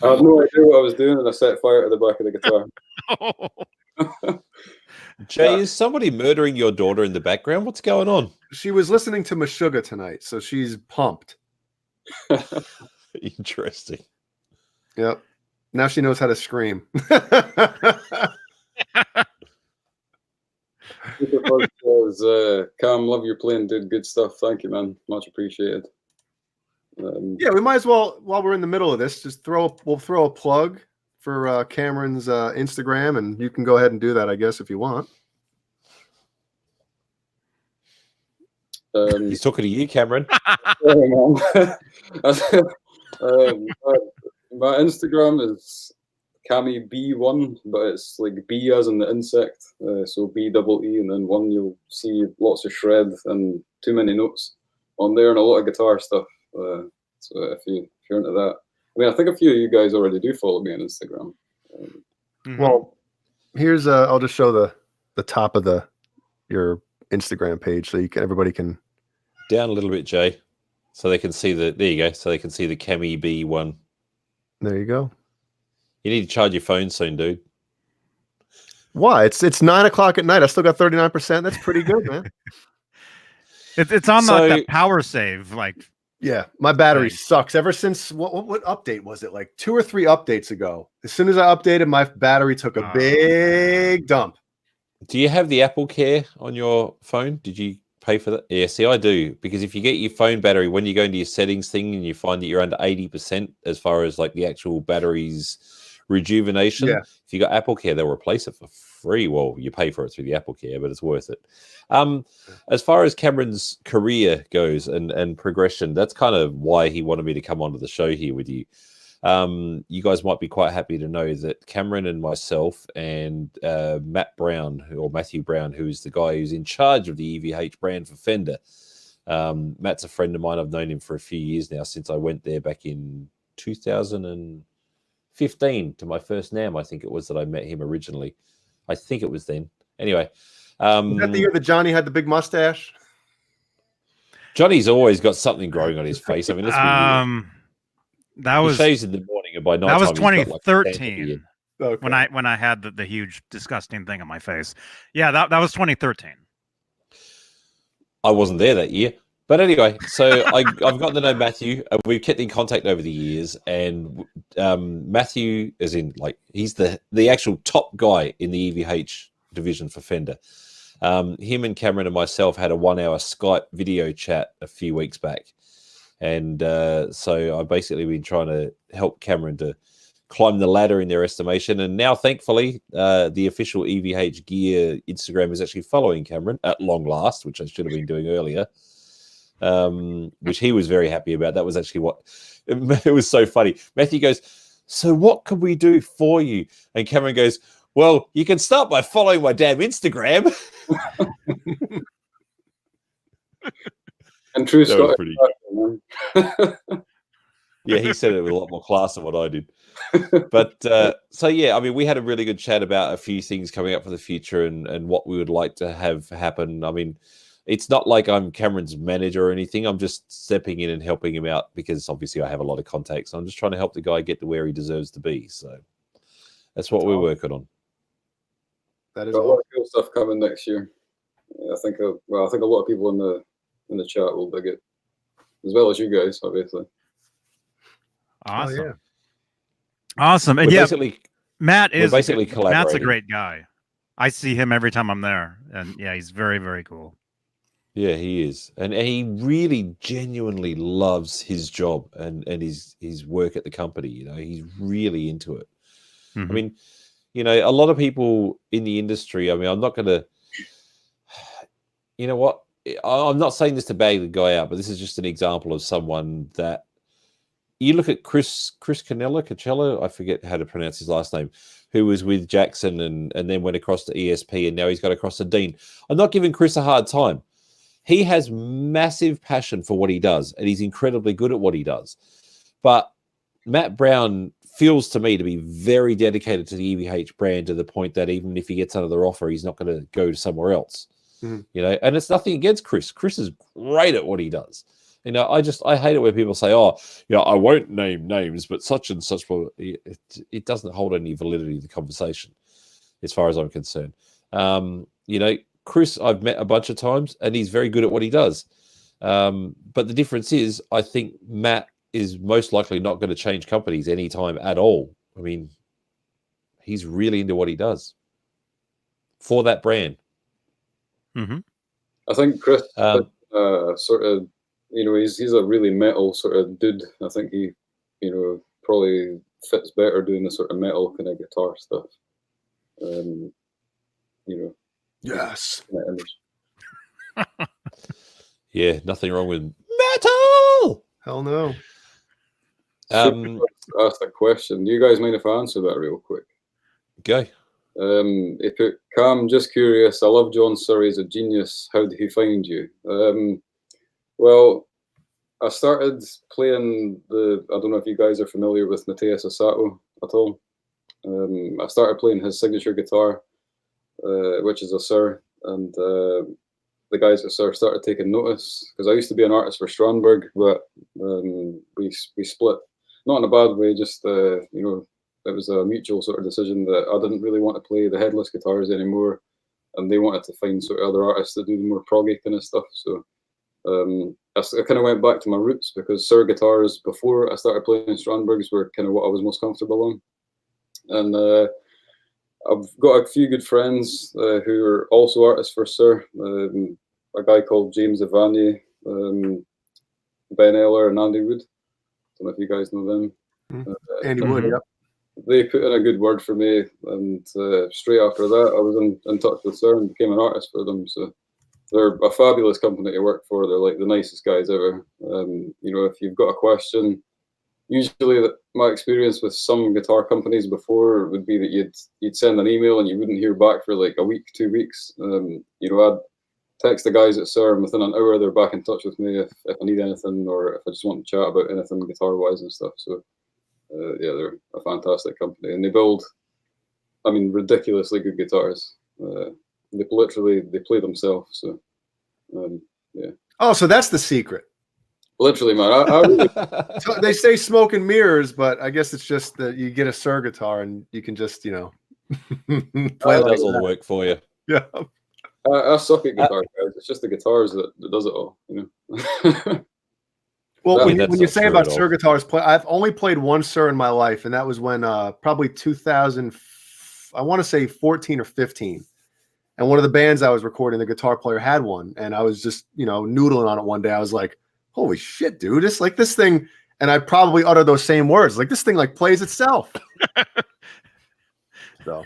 I had no idea what I was doing, and I set fire to the back of the guitar. Jay, is somebody murdering your daughter in the background? What's going on? She was listening to Meshuggah tonight, so she's pumped. Interesting. Yep. Now she knows how to scream. Cam, love your playing, dude. Good stuff. Thank you, man. Much appreciated. Yeah, we might as well, while we're in the middle of this, we'll throw a plug for Cameron's Instagram, and you can go ahead and do that, I guess, if you want. He's talking to you, Cameron. My Instagram is Cammy B1, but it's like B as in the insect, so B-double-E, and then 1. You'll see lots of shred and too many notes on there, and a lot of guitar stuff. So if you're into that, I mean, I think a few of you guys already do follow me on Instagram. Well, here's I'll just show the top of your Instagram page, so everybody can down a little bit, Jay, so they can see there you go, so they can see the Cammy B1. There you go. You need to charge your phone soon, dude. Why? It's 9 o'clock at night. I still got 39%. That's pretty good, man. It's on So- that power save, like Yeah, my battery Thing. sucks. Ever since what update was it? Like 2 or 3 updates ago. As soon as I updated, my battery took a Oh, big dump. Do you have the Apple Care on your phone? Did you pay for that? Yeah, see, I do, because if you get your phone battery, when you go into your settings thing and you find that you're under 80% as far as like the actual battery's rejuvenation, Yeah. if you got Apple Care, they'll replace it for free. Well, you pay for it through the Apple Care, but it's worth it. As far as Cameron's career goes and progression, that's kind of why he wanted me to come onto the show here with you. You guys might be quite happy to know that Cameron and myself and Matthew Brown, who is the guy who's in charge of the EVH brand for Fender. Matt's a friend of mine. I've known him for a few years now, since I went there back in 2015 to my first NAMM. I think it was that I met him originally. I think it was then. Anyway. Was that the year that Johnny had the big mustache? Johnny's always got something growing on his face. I mean, let's be real. That He was shaves in the morning, and by night that was time, he's got, like, 2013 Okay. when I had the huge disgusting thing on my face. Yeah, that was 2013. I wasn't there that year. But anyway, so I've gotten to know Matthew. We've kept in contact over the years, and Matthew, as in, like, he's the actual top guy in the EVH division for Fender. Him and Cameron and myself had a 1-hour Skype video chat a few weeks back. And so I've basically been trying to help Cameron to climb the ladder in their estimation. And now, thankfully, the official EVH Gear Instagram is actually following Cameron at long last, which I should have been doing earlier, which he was very happy about. That was actually what it was so funny. Matthew goes, "So what can we do for you?" And Cameron goes, "Well, you can start by following my damn Instagram." And true That was Scottish pretty- accent, man. Yeah, he said it with a lot more class than what I did. But so yeah, I mean, we had a really good chat about a few things coming up for the future and what we would like to have happen. I mean, it's not like I'm Cameron's manager or anything. I'm just stepping in and helping him out because obviously I have a lot of contacts. I'm just trying to help the guy get to where he deserves to be. So that's what we're working on. That is Got a all. lot of cool stuff coming next year. I think a lot of people in the chat will dig it, as well as you guys, obviously. Awesome. Oh, yeah. Awesome. And We're yeah, basically Matt we're is basically Matt's a collaborating. great guy. I see him every time I'm there, and yeah, he's very, very cool. Yeah, he is, and he really genuinely loves his job and his work at the company. You know, he's really into it. Mhm. I mean, you know, a lot of people in the industry. I mean, I'm not going to. You know what? I'm not saying this to bag the guy out, but this is just an example of someone that you look at Chris Canella, I forget how to pronounce his last name, who was with Jackson and then went across to ESP, and now he's got across to Deane. I'm not giving Chris a hard time. He has massive passion for what he does, and he's incredibly good at what he does. But Matt Brown feels to me to be very dedicated to the EVH brand, to the point that even if he gets another offer, he's not going to go somewhere else. Mhm. You know, and it's nothing against Chris. Chris is great at what he does. You know, I hate it when people say, "Oh, you know, I won't name names, but such and such." Well, it doesn't hold any validity to the conversation, as far as I'm concerned. You know, Chris, I've met a bunch of times, and he's very good at what he does. But the difference is, I think Matt is most likely not going to change companies anytime at all. I mean, he's really into what he does for that brand. Mm-hmm. I think Chris sort of, you know, he's a really metal sort of dude. I think he, you know, probably fits better doing the sort of metal kind of guitar stuff. You know. Yes. That image. Yeah, nothing wrong with metal. Hell no. Asked a question. Do you guys mind if I answer that real quick? Go. If it Cam, just curious. I love John Surrey as a genius. How did he find you? Well, I started playing I don't know if you guys are familiar with Matthias Asato at all. I started playing his signature guitar, which is a Sir, and the guys at Sir started taking notice, because I used to be an artist for Strandberg, but we split, not in a bad way, just you know, it was a mutual sort of decision that I didn't really want to play the headless guitars anymore, and they wanted to find sort of other artists to do the more proggy kind of stuff. So I kind of went back to my roots because Sir guitars before I started playing Strandbergs were kind of what I was most comfortable on. And I've got a few good friends who are also artists for Sir. A guy called James Evanier, Ben Eller, and Andy Wood. I don't know if you guys know them. Andy Wood, yep. They put in a good word for me, and straight after that, I was in touch with Sir and became an artist for them. So they're a fabulous company to work for. They're like the nicest guys ever. You know, if you've got a question, usually my experience with some guitar companies before would be that you'd send an email and you wouldn't hear back for like a week, 2 weeks. You know, I'd text the guys at Sir, and within an hour they're back in touch with me if I need anything or if I just want to chat about anything guitar wise and stuff. So yeah, they're a fantastic company, and they build, I mean, ridiculously good guitars. They play themselves. So yeah. Oh, so that's the secret. Literally, man. I really, So they say smoke and mirrors, but I guess it's just that you get a Sir guitar and you can just, you know, play That like does all the that. work for you. Yeah. I suck at guitar, guys. It's just the guitars that does it all, you know. Well, I when, mean, you, that's when you not say true about at all. Sir guitars, I've only played one Sir in my life, and that was when probably 2000, I want to say 14 or 15. And one of the bands I was recording, the guitar player had one, and I was just, you know, noodling on it one day. I was like, "Holy shit, dude! It's like this thing." And I probably uttered those same words, like this thing like plays itself. So,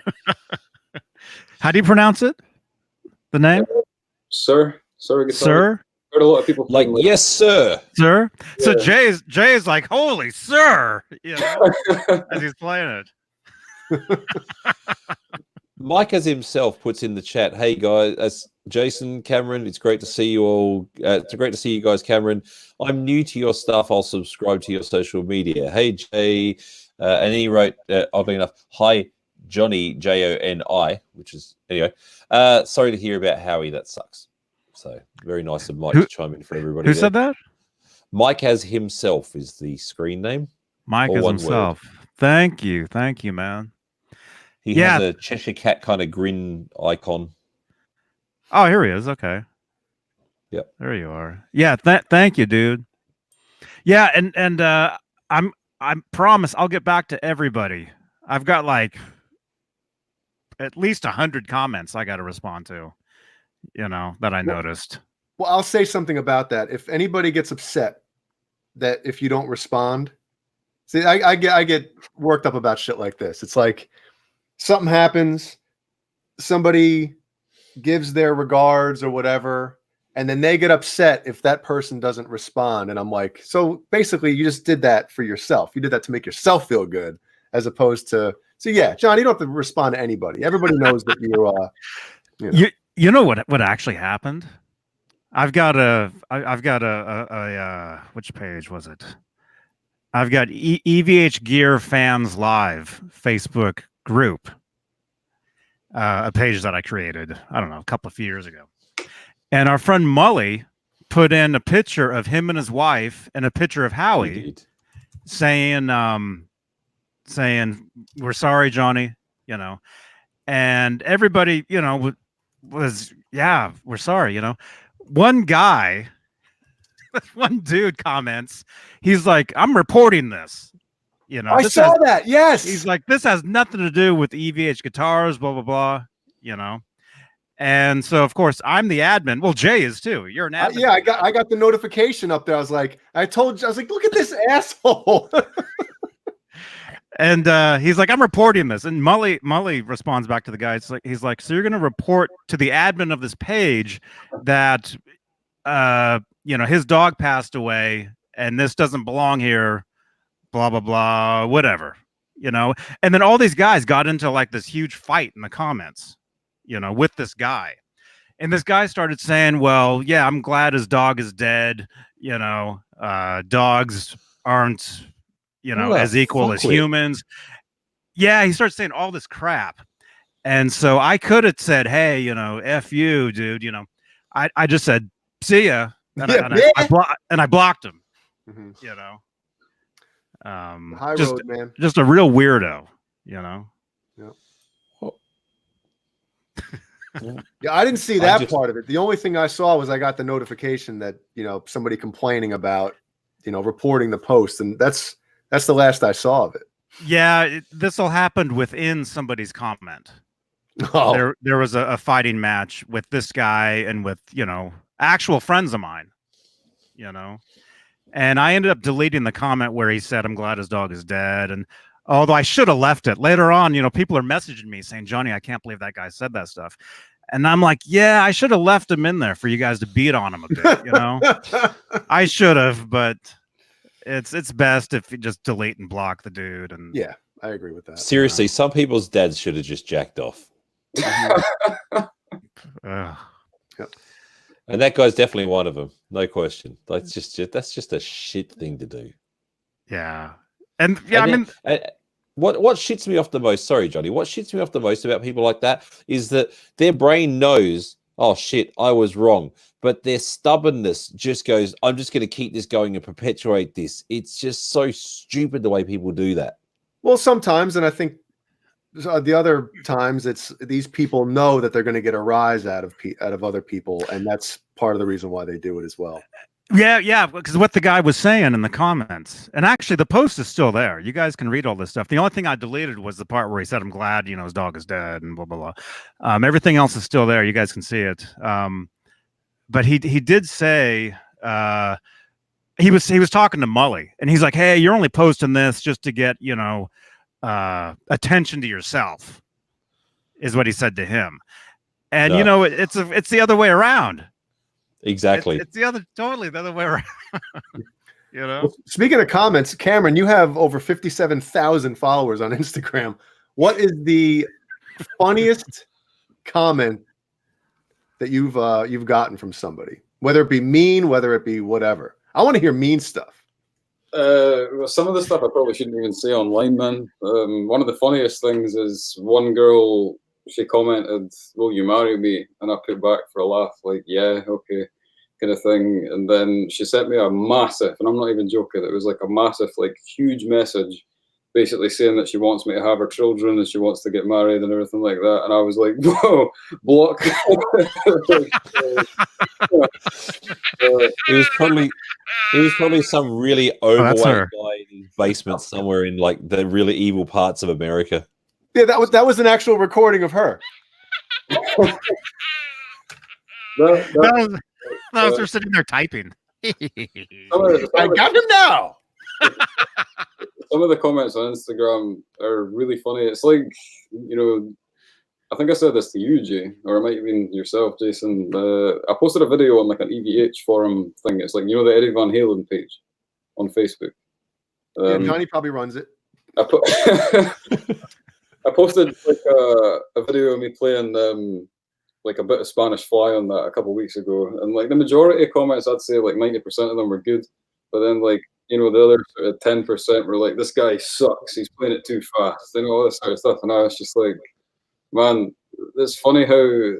How do you pronounce it? The name? Sir guitar. Sir? Heard a lot of people Like, playing, yes, sir. Sir? So Yeah. Jay's like, holy sir, you know, as he's playing it. Mike as himself puts in the chat, hey guys, as Jason, Cameron, it's great to see you all. It's great to see you guys, Cameron. I'm new to your stuff. I'll subscribe to your social media. Hey, Jay. And he wrote, oddly enough, hi, Johnny, Joni, which is, anyway. Sorry to hear about Howie. That sucks. So very nice of Mike to chime in for everybody. Who said that? Mike as himself is the screen name. Mike Or as one himself. Thank you, man. He Yeah. has a Cheshire Cat kind of grin icon. Oh, here he is. Okay. Yep. There you are. Yeah. Thank you, dude. Yeah, and I promise I'll get back to everybody. I've got like at least 100 comments I got to respond to, you know, that I noticed. well, I'll say something about that. If anybody gets upset that if you don't respond, see, I get worked up about shit like this. It's like something happens, somebody gives their regards or whatever, and then they get upset if that person doesn't respond. And I'm like, so basically you just did that for yourself. You did that to make yourself feel good, as opposed to, so yeah, John, you don't have to respond to anybody. Everybody knows that you're, you know what actually happened? I've got a which page was it? I've got EVH Gear Fans Live Facebook group, a page that I created, I don't know, a couple of years ago. And our friend Mully put in a picture of him and his wife and a picture of Howie saying, we're sorry, Johnny, you know, and everybody, you know, was, yeah, we're sorry, you know. One guy, one dude comments, he's like, I'm reporting this. You know, I saw that. Yes. He's like, this has nothing to do with EVH guitars, blah, blah, blah, you know. And so, of course, I'm the admin. Well, Jay is too. You're an admin. Yeah, I got the notification up there. I was like, I was like, look at this asshole. And he's like, I'm reporting this. And Mully responds back to the guy. It's like, he's like, so you're going to report to the admin of this page that, you know, his dog passed away and this doesn't belong here, blah, blah, blah, whatever, you know. And then all these guys got into like this huge fight in the comments, you know, with this guy. And this guy started saying, well, yeah, I'm glad his dog is dead. You know, dogs aren't, you know, as equal as humans. Yeah, he starts saying all this crap. And so I could have said, hey, you know, F you, dude. You know, I just said, see ya. And, I blocked him, you know. High road, man. Just a real weirdo, you know. Yeah. Yeah, I didn't see that part of it. The only thing I saw was I got the notification that, somebody complaining about, reporting the post, and that's the last I saw of it. Yeah, this all happened within somebody's comment. Oh. There was a fighting match with this guy and with, actual friends of mine, and I ended up deleting the comment where he said, "I'm glad his dog is dead." And although I should have left it later on, people are messaging me saying, "Johnny, I can't believe that guy said that stuff." And I'm like, yeah, I should have left him in there for you guys to beat on him a bit, I should have, but it's best if you just delete and block the dude. And yeah, I agree with that. Seriously, some people's dads should have just jacked off. Yep. And that guy's definitely one of them, no question. That's just a shit thing to do. Yeah, and yeah, what shits me off the most? Sorry, Johnny. What shits me off the most about people like that is that their brain knows, oh shit, I was wrong, but their stubbornness just goes, I'm just going to keep this going and perpetuate this. It's just so stupid the way people do that. Well, sometimes, and I think the other times, it's these people know that they're going to get a rise out of other people, and that's part of the reason why they do it as well. Yeah, because what the guy was saying in the comments, and actually the post is still there. You guys can read all this stuff. The only thing I deleted was the part where he said, "I'm glad, his dog is dead," and blah blah blah. Everything else is still there. You guys can see it. But he did say he was talking to Mully, and he's like, "Hey, you're only posting this just to get attention to yourself," is what he said to him. And it's the other way around. Exactly. It's totally the other way around. Well, speaking of comments, Cameron, you have over 57,000 followers on Instagram. What is the funniest comment that you've gotten from somebody? Whether it be mean, whether it be whatever. I want to hear mean stuff. Some of the stuff I probably shouldn't even say online, man. One of the funniest things is one girl, she commented, "Will you marry me?" And I put back for a laugh, like, "Yeah, okay," kind of thing. And then she sent me a massive, and I'm not even joking, it was like a massive, like, huge message, basically saying that she wants me to have her children and she wants to get married and everything like that. And I was like, whoa, block. It was probably some really overweight guy in his basement somewhere in like the really evil parts of America. Yeah, that was an actual recording of her. That was her sitting there typing. I got him now. Some of the comments on Instagram are really funny. It's like, I think I said this to you, Jay, or it might have been yourself, Jason. I posted a video on like an EVH forum thing. It's like, the Eddie Van Halen page on Facebook. Yeah, Johnny probably runs it. I posted like a video of me playing like a bit of Spanish Fly on that a couple of weeks ago, and like the majority of comments, I'd say like 90% of them were good, but then like the other sort of 10% were like, "This guy sucks. He's playing it too fast," all this sort of stuff. And I was just like, man, it's funny how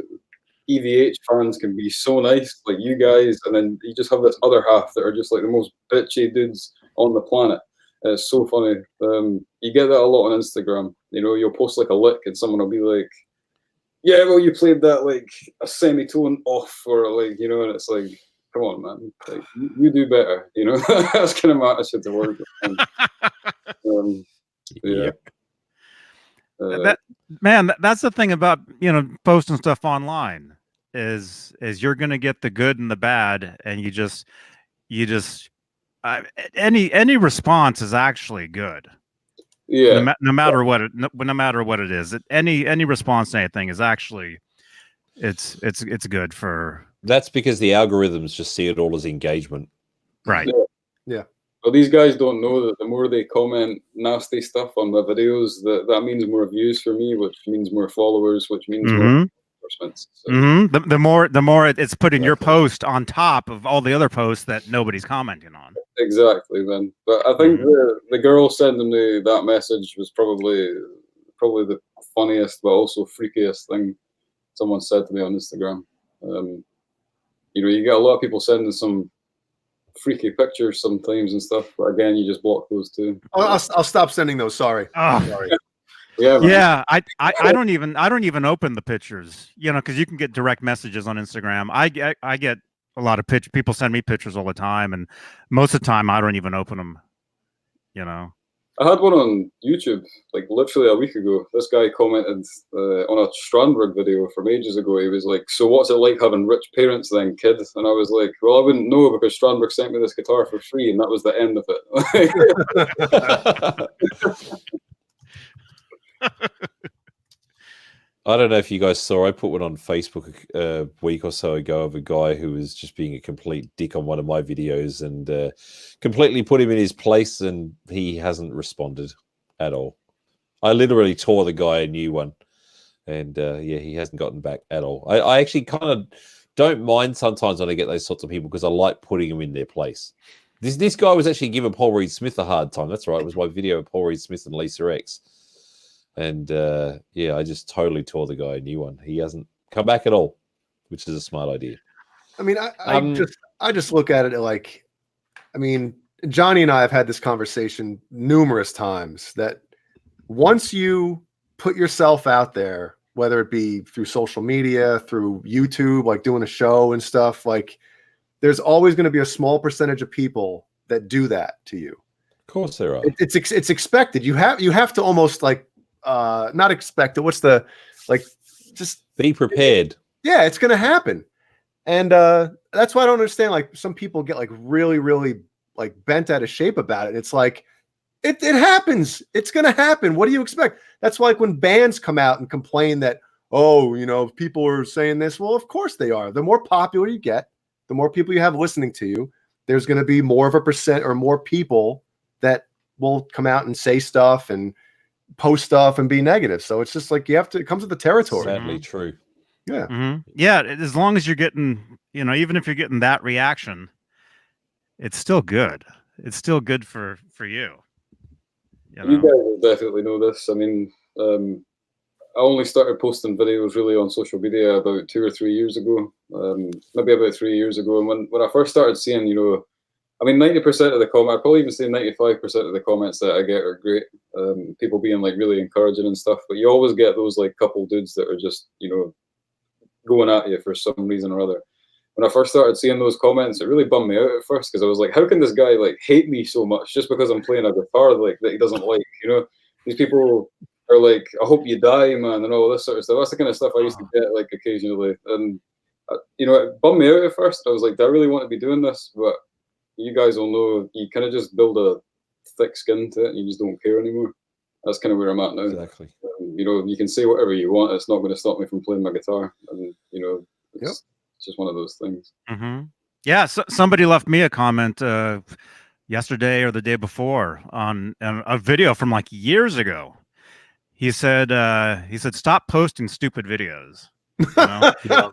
EVH fans can be so nice, like you guys, and then you just have this other half that are just like the most bitchy dudes on the planet. And it's so funny. You get that a lot on Instagram. You'll post like a lick and someone will be like, "Yeah, well, you played that like a semitone off," or like, and it's like, come on, man, like, you do better, That's kind of my attitude to work with. Yeah. That's the thing about posting stuff online is you're gonna get the good and the bad, and you just any response is actually good. Yeah. No matter what it is, any response to anything is actually it's good for. That's because the algorithms just see it all as engagement. Right. Yeah. Well, these guys don't know that the more they comment nasty stuff on the videos, that means more views for me, which means more followers, which means more endorsements. So. The more it's putting your post on top of all the other posts that nobody's commenting on. Exactly, man. But I think the girl sending me that message was probably the funniest, but also freakiest thing someone said to me on Instagram. You get a lot of people sending some freaky pictures sometimes and stuff, but again, you just block those too. I'll stop sending those. Sorry. Oh. Sorry. Yeah, man. Yeah, I don't even open the pictures, you know, because you can get I don't even open the pictures, you know, because you can get direct messages on Instagram. I get a lot of people send me pictures all the time, and most of the time I don't even open them, you know. I had one on YouTube, like literally a week ago. This guy commented on a Strandberg video from ages ago. He was like, "So what's it like having rich parents then, kid?" And I was like, "Well, I wouldn't know because Strandberg sent me this guitar for free, and that was the end of it." I don't know if you guys saw, I put one on Facebook a week or so ago of a guy who was just being a complete dick on one of my videos and completely put him in his place, and he hasn't responded at all. I literally tore the guy a new one, and yeah, he hasn't gotten back at all. I actually kind of don't mind sometimes when I get those sorts of people because I like putting them in their place. This guy was actually giving Paul Reed Smith a hard time. That's right. It was my video of Paul Reed Smith and Lisa X. And yeah, I just totally tore the guy a new one. He hasn't come back at all, which is a smart idea. I mean, I just look at it like, I mean, Johnny and I have had this conversation numerous times that once you put yourself out there, whether it be through social media, through YouTube, like doing a show and stuff, like there's always going to be a small percentage of people that do that to you. Of course there are. It's expected. You have to almost like, not expect it. What's the, like, just be prepared. Yeah, it's going to happen. And that's why I don't understand. Like some people get like really, really like bent out of shape about it. It's like, it happens. It's going to happen. What do you expect? That's like when bands come out and complain that, oh, you know, people are saying this. Well, of course they are. The more popular you get, the more people you have listening to you, there's going to be more of a percent or more people that will come out and say stuff and post stuff and be negative. So it's just like it comes with the territory. Sadly true. Yeah. Yeah, as long as you're getting, you know, even if you're getting that reaction, it's still good. It's still good for you. You guys will definitely know this. I mean, I only started posting videos really on social media about 2 or 3 years ago, maybe about 3 years ago. And when I first started seeing, you know, I mean, 90% of the comment, I'd probably even say 95% of the comments that I get are great. People being like really encouraging and stuff, but you always get those like couple dudes that are just, you know, going at you for some reason or other. When I first started seeing those comments, it really bummed me out at first because I was like, how can this guy like hate me so much just because I'm playing a guitar like that he doesn't like? You know, these people are like, I hope you die, man, and all this sort of stuff. That's the kind of stuff I used to get like occasionally, and you know, it bummed me out at first. I was like, do I really want to be doing this? But you guys will know you kind of just build a thick skin to it, and you just don't care anymore. That's kind of where I'm at now. Exactly. You know, you can say whatever you want. It's not going to stop me from playing my guitar, and you know, it's just one of those things. Yeah, so somebody left me a comment yesterday or the day before on a video from like years ago. He said, stop posting stupid videos. You know?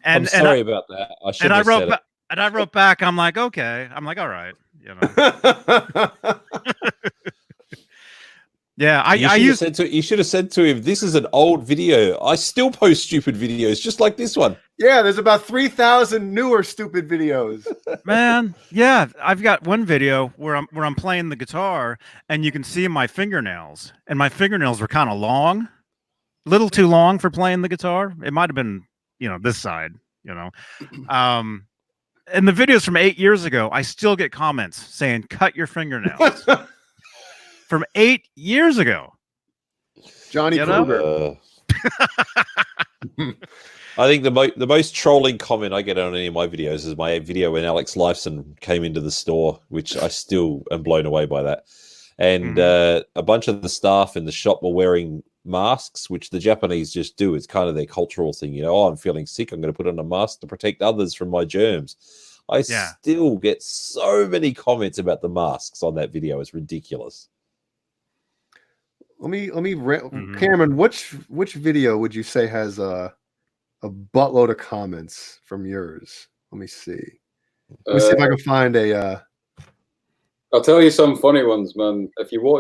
I'm sorry about that. I should have said it. And I wrote back, I'm like, okay. I'm like, all right. You know. Yeah, you should have said to him, this is an old video. I still post stupid videos just like this one. Yeah, there's about 3,000 newer stupid videos. Man, yeah, I've got one video where I'm playing the guitar and you can see my fingernails, and my fingernails were kind of long, a little too long for playing the guitar. It might have been, you know, this side, you know. And the videos from 8 years ago, I still get comments saying, cut your fingernails. From 8 years ago. Johnny Kruger. I think the most trolling comment I get on any of my videos is my video when Alex Lifeson came into the store, which I still am blown away by that. And a bunch of the staff in the shop were wearing masks, which the Japanese just do. It's kind of their cultural thing. You know, oh, I'm feeling sick, I'm going to put on a mask to protect others from my germs. I still get so many comments about the masks on that video. It's ridiculous. Let me Cameron, which video would you say has a buttload of comments from yours? Let me see. Let me see if I can find a I'll tell you some funny ones, man. If you go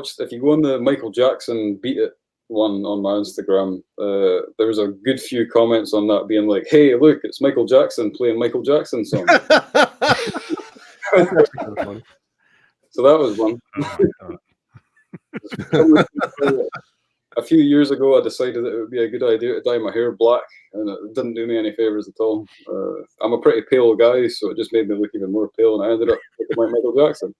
on the Michael Jackson Beat It one on my Instagram, there was a good few comments on that being like, hey, look, it's Michael Jackson playing Michael Jackson songs. That's actually kind of funny. So that was one. A few years ago, I decided that it would be a good idea to dye my hair black, and it didn't do me any favors at all. I'm a pretty pale guy, so it just made me look even more pale, and I ended up looking like Michael Jackson.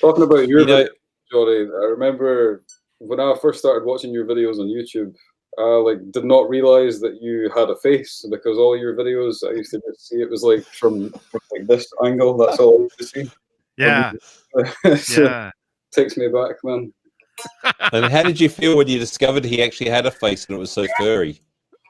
Talking about your video, Johnny, I remember when I first started watching your videos on YouTube, I did not realize that you had a face, because all your videos I used to just see it was like from like this angle. That's all I used to see. Yeah. So Yeah. takes me back, man. And how did you feel when you discovered he actually had a face and it was so furry?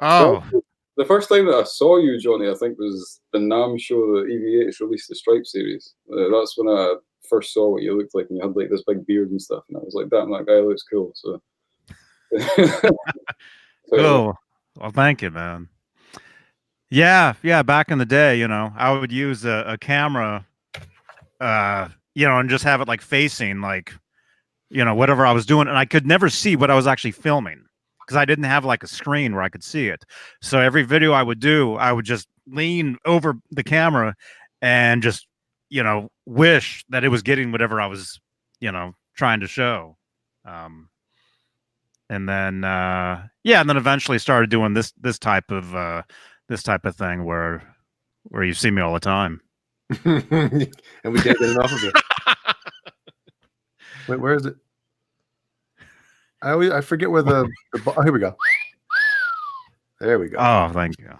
Oh, Well, the first time that I saw you, Johnny, I think was the NAMM show that EVH released the Stripe series. That's when I first saw what you looked like, and you had like this big beard and stuff, and I was like, damn, that guy looks cool. So, cool. Well, thank you, man. Yeah, back in the day, I would use a camera, and just have it like facing like, whatever I was doing, and I could never see what I was actually filming because I didn't have like a screen where I could see it. So every video I would do, I would just lean over the camera and just, wish that it was getting whatever I was, trying to show. And then eventually started doing this type of thing where you see me all the time. And we can't get enough of it. Wait, where is it? I forget where oh, here we go. There we go. Oh, thank you.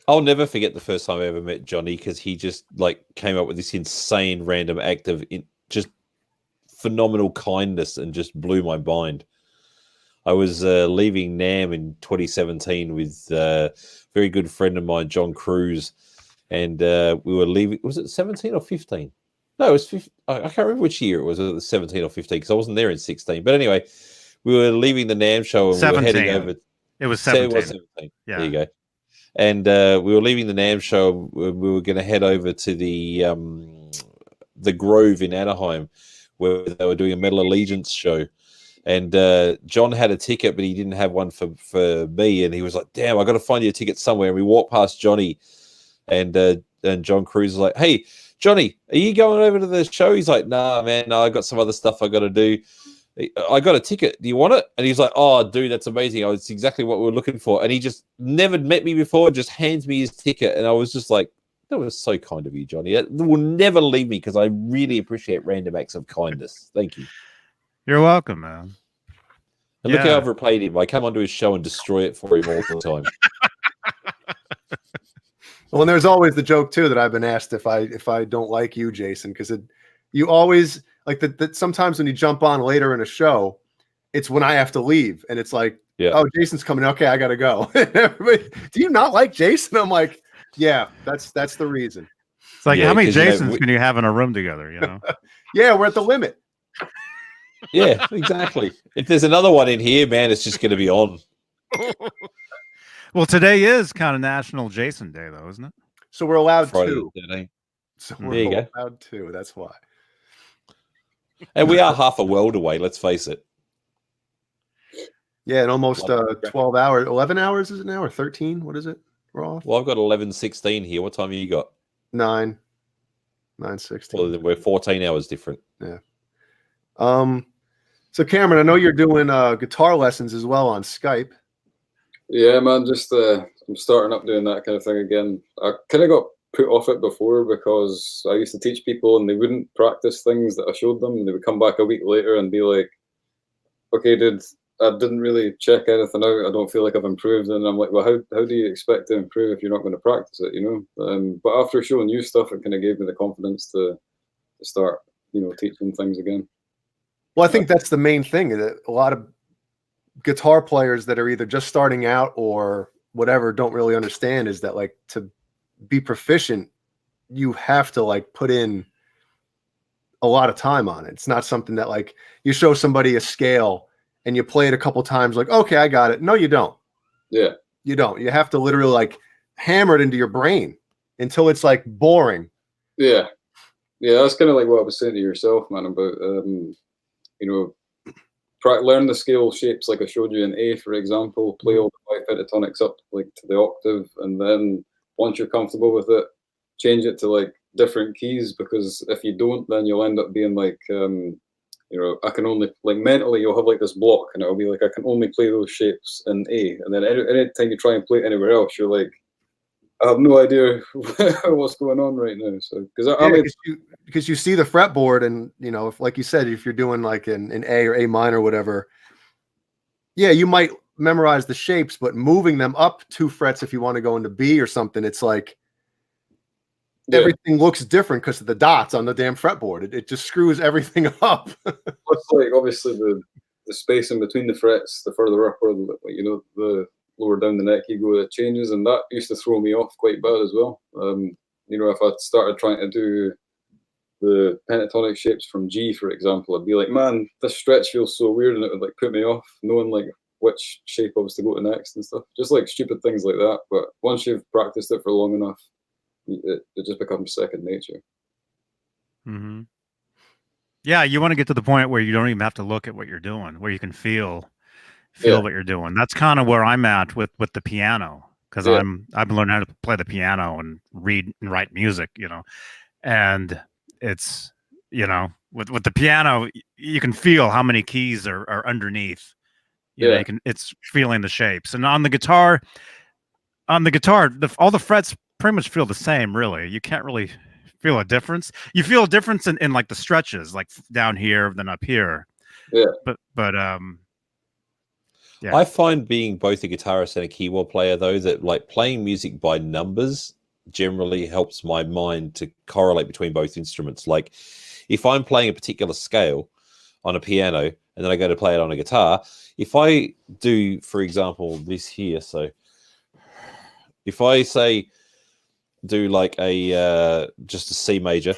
I'll never forget the first time I ever met Johnny, because he just came up with this insane random act of just phenomenal kindness and just blew my mind. I was leaving NAMM in 2017 with a very good friend of mine, John Cruz, and we were leaving. Was it 17 or 15? No, it was 15. I can't remember which year it was. It was 17 or 15 because I wasn't there in 16. But anyway, we were leaving the NAMM show and 17. we were heading over. It was 17. It was 17. Yeah. There you go. And we were leaving the NAMM show. We were going to head over to the Grove in Anaheim, where they were doing a Metal Allegiance show. And John had a ticket, but he didn't have one for me. And he was like, damn, I got to find you a ticket somewhere. And we walked past Johnny, and John Cruz was like, hey, Johnny, are you going over to the show? He's like, nah, man, no, I got some other stuff I got to do. I got a ticket. Do you want it? And he's like, oh, dude, that's amazing. It's exactly what we were looking for. And he just never met me before, just hands me his ticket. And I was just like, that was so kind of you, Johnny. That will never leave me, because I really appreciate random acts of kindness. Thank you. You're welcome, man. And look how I've replayed him. I come onto his show and destroy it for him all the time. Well, and there's always the joke too that I've been asked if I don't like you, Jason, because you always like that. Sometimes when you jump on later in a show, it's when I have to leave, and it's like, oh, Jason's coming. Okay, I gotta go. Everybody, do you not like Jason? I'm like, yeah, that's the reason. It's like, how many Jasons can you have in a room together? Yeah, we're at the limit. Yeah, exactly. If there's another one in here, man, it's just going to be on. Well, today is kind of National Jason Day, though, isn't it? So we're allowed Friday two. Today. So we're allowed two. That's why. And we are half a world away, let's face it. Yeah, and almost 12 hours, 11 hours is it now, or 13? What is it? We're off. Well, I've got 11:16 here. What time have you got? 9:16. Well, we're 14 hours different. Yeah. So Cameron, I know you're doing guitar lessons as well on Skype. Yeah, man, just I'm starting up doing that kind of thing again. I kind of got put off it before because I used to teach people and they wouldn't practice things that I showed them, and they would come back a week later and be like, okay, dude, I didn't really check anything out. I don't feel like I've improved. And I'm like, well, how do you expect to improve if you're not going to practice it, But after showing you stuff, it kind of gave me the confidence to start, teaching things again. Well, I think that's the main thing. That a lot of guitar players that are either just starting out or whatever don't really understand is that, like, to be proficient, you have to like put in a lot of time on it. It's not something that like you show somebody a scale and you play it a couple times, like, okay, I got it. No, you don't. Yeah, you don't. You have to literally like hammer it into your brain until it's like boring. Yeah, that's kind of like what I was saying to yourself, man, about learn the scale shapes like I showed you in A, for example, play all the 5 pentatonics up like to the octave, and then once you're comfortable with it, change it to like different keys, because if you don't, then you'll end up being like you know, I can only, like, mentally you'll have like this block, and it'll be like I can only play those shapes in A, and then any time you try and play it anywhere else, you're like, I have no idea what's going on right now. So because you see the fretboard, and you know, if, like you said, if you're doing like in A or A minor or whatever, yeah, you might memorize the shapes, but moving them up 2 frets if you want to go into B or something, it's like everything looks different because of the dots on the damn fretboard. It just screws everything up. Plus, like, obviously the space in between the frets, the further up or you know, the lower down the neck you go, it changes, and that used to throw me off quite bad as well. You know, if I started trying to do the pentatonic shapes from G, for example, I'd be like, man, this stretch feels so weird, and it would like put me off knowing like which shape I was to go to next and stuff. Just like stupid things like that. But once you've practiced it for long enough, it just becomes second nature. Mm-hmm. Yeah, you want to get to the point where you don't even have to look at what you're doing, where you can feel what you're doing. That's kind of where I'm at with the piano, because I've been learning how to play the piano and read and write music, you know, and it's, you know, with the piano you can feel how many keys are underneath. You know, it's feeling the shapes. And on the guitar, all the frets pretty much feel the same, really. You can't really feel a difference. You feel a difference in like the stretches, like down here than up here. Yeah. But yeah. I find being both a guitarist and a keyboard player, though, that like playing music by numbers generally helps my mind to correlate between both instruments. Like if I'm playing a particular scale on a piano and then I go to play it on a guitar, if I do, for example, this here, so if I say do like a just a C major,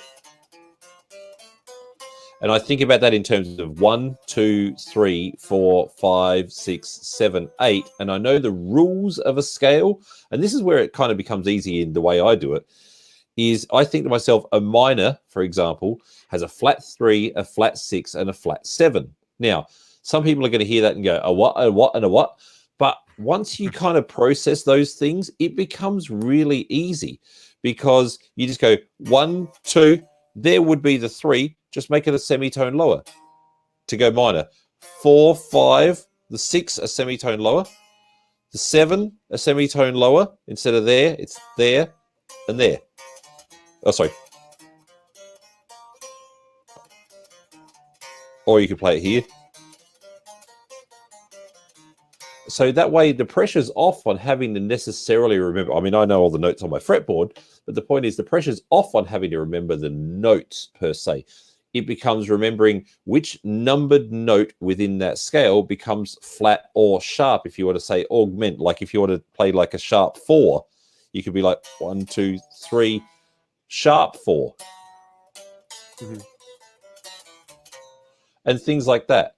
and I think about that in terms of 1, 2, 3, 4, 5, 6, 7, 8, and I know the rules of a scale, and this is where it kind of becomes easy in the way I do it, is I think to myself, a minor, for example, has a flat 3, a flat 6, and a flat 7. Now, some people are going to hear that and go, a what, and a what? But once you kind of process those things, it becomes really easy, because you just go 1, 2, there would be the 3, just make it a semitone lower to go minor. 4, 5, the 6 a semitone lower. The 7 a semitone lower. Instead of there, it's there and there. Oh, sorry. Or you can play it here. So that way the pressure's off on having to necessarily remember. I mean, I know all the notes on my fretboard, but the point is the pressure's off on having to remember the notes per se. It becomes remembering which numbered note within that scale becomes flat or sharp. If you want to say augment, like if you want to play like a sharp 4, you could be like 1, 2, 3, sharp 4. Mm-hmm. And things like that.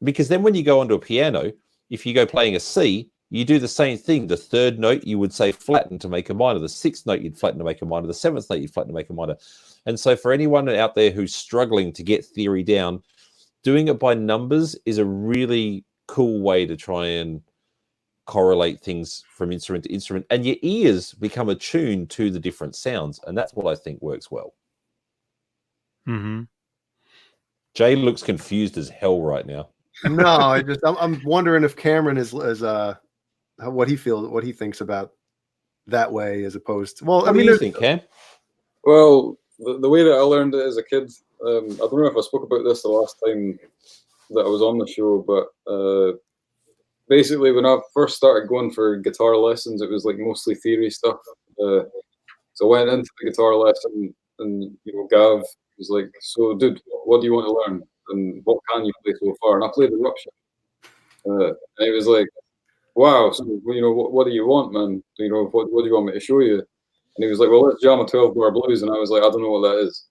Because then when you go onto a piano, if you go playing a C, you do the same thing. The third note you would say flatten to make a minor. The 6th note you'd flatten to make a minor. The 7th note you'd flatten to make a minor. And so for anyone out there who's struggling to get theory down, doing it by numbers is a really cool way to try and correlate things from instrument to instrument. And your ears become attuned to the different sounds. And that's what I think works well. Mm-hmm. Jay looks confused as hell right now. No, I'm wondering if Cameron is what he thinks about that way as opposed to, well, What I mean, do you think, Cam? Well, the way that I learned it as a kid, I don't know if I spoke about this the last time that I was on the show, but basically when I first started going for guitar lessons, it was like mostly theory stuff. So I went into the guitar lesson, and you know, Gav was like, "So, dude, what do you want to learn? And what can you play so far?" And I played Eruption. And he was like, "Wow, so you know, what do you want, man? You know, what do you want me to show you?" And he was like, "Well, let's jam a 12-bar blues." And I was like, "I don't know what that is."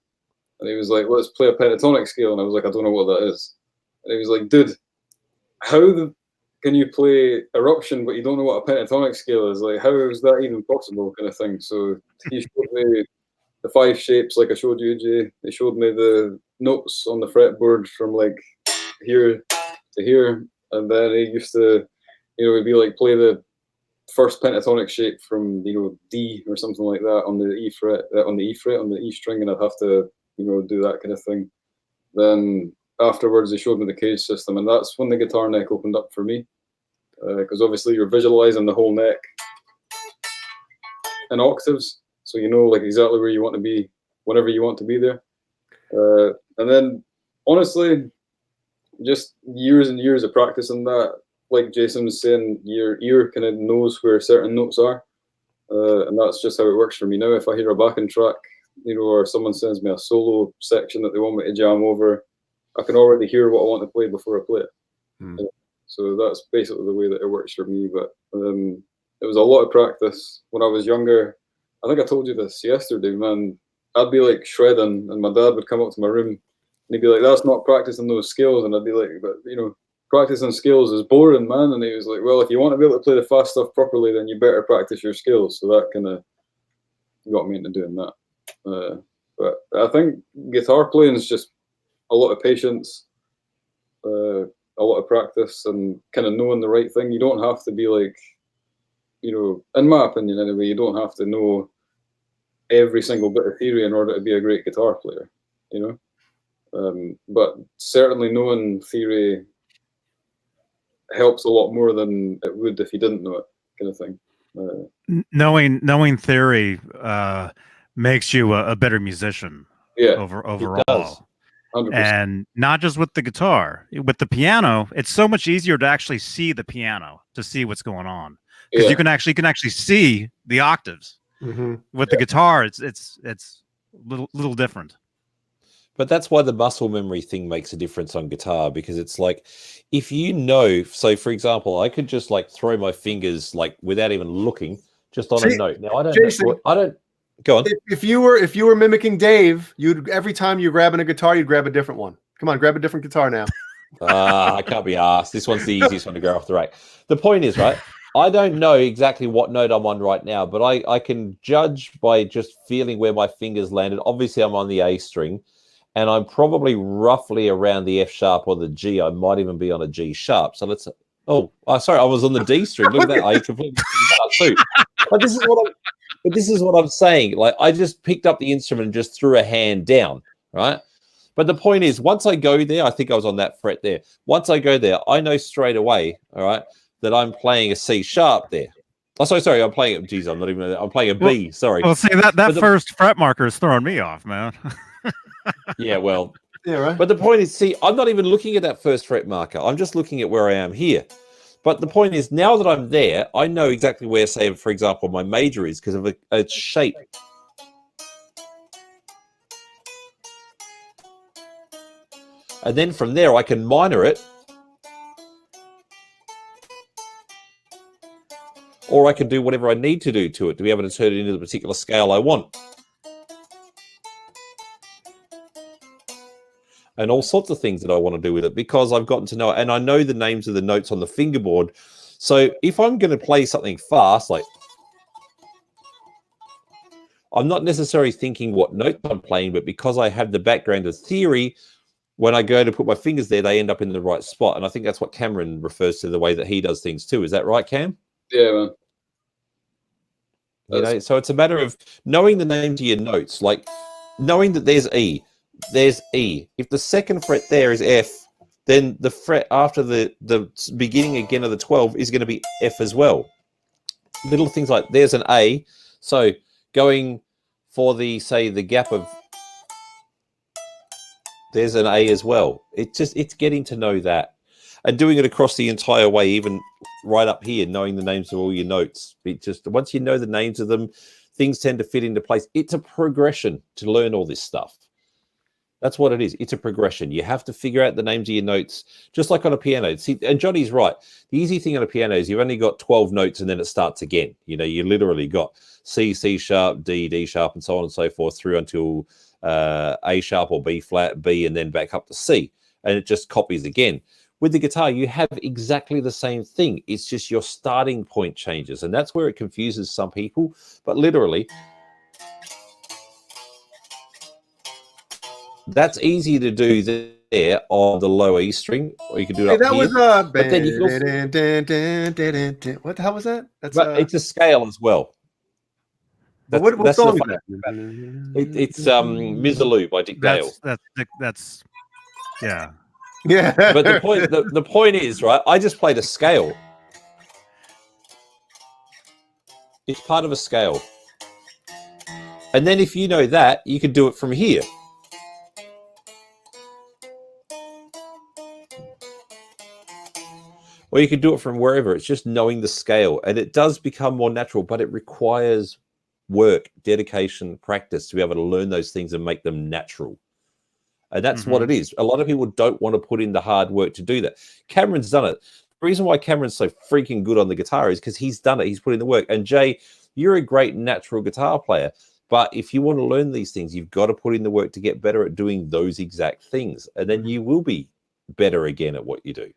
And he was like, "Let's play a pentatonic scale." And I was like, "I don't know what that is." And he was like, "Dude, how can you play Eruption but you don't know what a pentatonic scale is? Like, how is that even possible?" kind of thing. So he showed me the 5 shapes like I showed you, Jay. They showed me the notes on the fretboard from like here to here. And then he used to, you know, he'd be like, play the first pentatonic shape from, you know, D or something like that on the E fret, on the E string, and I'd have to, you know, do that kind of thing. Then afterwards he showed me the cage system, and that's when the guitar neck opened up for me, because obviously you're visualizing the whole neck in octaves, so you know like exactly where you want to be whenever you want to be there. And then honestly, just years and years of practicing that, like Jason was saying, your ear kind of knows where certain notes are, and that's just how it works for me now. If I hear a backing track, you know, or someone sends me a solo section that they want me to jam over, I can already hear what I want to play before I play it. So that's basically the way that it works for me. But it was a lot of practice when I was younger. I think I told you this yesterday, man. I'd be like shredding, and my dad would come up to my room, and he'd be like, "That's not practicing those skills." And I'd be like, "But you know, practicing skills is boring, man." And he was like, "Well, if you want to be able to play the fast stuff properly, then you better practice your skills." So that kind of got me into doing that. But I think guitar playing is just a lot of patience, a lot of practice, and kind of knowing the right thing. You don't have to be like, you know, in my opinion anyway, you don't have to know every single bit of theory in order to be a great guitar player, you know. But certainly knowing theory helps a lot more than it would if you didn't know it, kind of thing. Knowing theory makes you a better musician. Yeah, overall. 100%. And not just with the guitar, with the piano, it's so much easier to actually see the piano, to see what's going on, because you can actually see the octaves. With the guitar, it's little different. But that's why the muscle memory thing makes a difference on guitar, because it's like, if you know, so for example, I could just like throw my fingers like without even looking just on a note. Now I don't. Jason, I don't. Go on. If you were mimicking Dave, you'd every time you're grabbing a guitar, you'd grab a different one. Come on, grab a different guitar now. I can't be asked. This one's the easiest one to go off the rack. The point is, right, I don't know exactly what note I'm on right now, but I can judge by just feeling where my fingers landed. Obviously, I'm on the A string, and I'm probably roughly around the F sharp or the G. I might even be on a G sharp. So let's. Oh, sorry, I was on the D string. Look at that. I completely too. But this is what I'm saying. Like, I just picked up the instrument and just threw a hand down, right? But the point is, once I go there, I think I was on that fret there. Once I go there, I know straight away, all right, that I'm playing a C sharp there. Oh, sorry, I'm playing it. Geez, I'm not even. I'm playing a B. Sorry. Well, see that first fret marker is throwing me off, man. Yeah, well, yeah, right. But the point is, see, I'm not even looking at that first fret marker. I'm just looking at where I am here. But the point is, now that I'm there, I know exactly where, say, for example, my major is because of its shape. And then from there, I can minor it. Or I can do whatever I need to do to it to be able to turn it into the particular scale I want. And all sorts of things that I want to do with it because I've gotten to know it. And I know the names of the notes on the fingerboard. So if I'm going to play something fast, like, I'm not necessarily thinking what notes I'm playing, but because I have the background of theory, when I go to put my fingers there, they end up in the right spot. And I think that's what Cameron refers to the way that he does things too. Is that right, Cam? Yeah, man. You know, so it's a matter of knowing the names of your notes, like knowing that there's E. There's E. If the second fret there is F, then the fret after the beginning again of the 12 is going to be F as well. Little things like there's an A. So going for the, say, the gap of, there's an A as well. It's getting to know that and doing it across the entire way, even right up here, knowing the names of all your notes. It just, once you know the names of them, things tend to fit into place. It's a progression to learn all this stuff. That's what it is. It's a progression. You have to figure out the names of your notes, just like on a piano. See, and Johnny's right. The easy thing on a piano is you've only got 12 notes and then it starts again. You know, you literally got C, C sharp, D, D sharp, and so on and so forth through until A sharp or B flat, B, and then back up to C. And it just copies again. With the guitar, you have exactly the same thing. It's just your starting point changes. And that's where it confuses some people. But literally, that's easy to do there on the low E string, or you can do it up here. But then you can what the hell was that? That's it's a scale as well. What song is that? It's Mizzaloo by Dick Dale. That's yeah. Yeah. But the point is, right? I just played a scale. It's part of a scale. And then if you know that, you could do it from here. Or you could do it from wherever. It's just knowing the scale. And it does become more natural, but it requires work, dedication, practice to be able to learn those things and make them natural. And that's what it is. A lot of people don't want to put in the hard work to do that. Cameron's done it. The reason why Cameron's so freaking good on the guitar is because he's done it. He's put in the work. And Jay, you're a great natural guitar player. But if you want to learn these things, you've got to put in the work to get better at doing those exact things. And then you will be better again at what you do.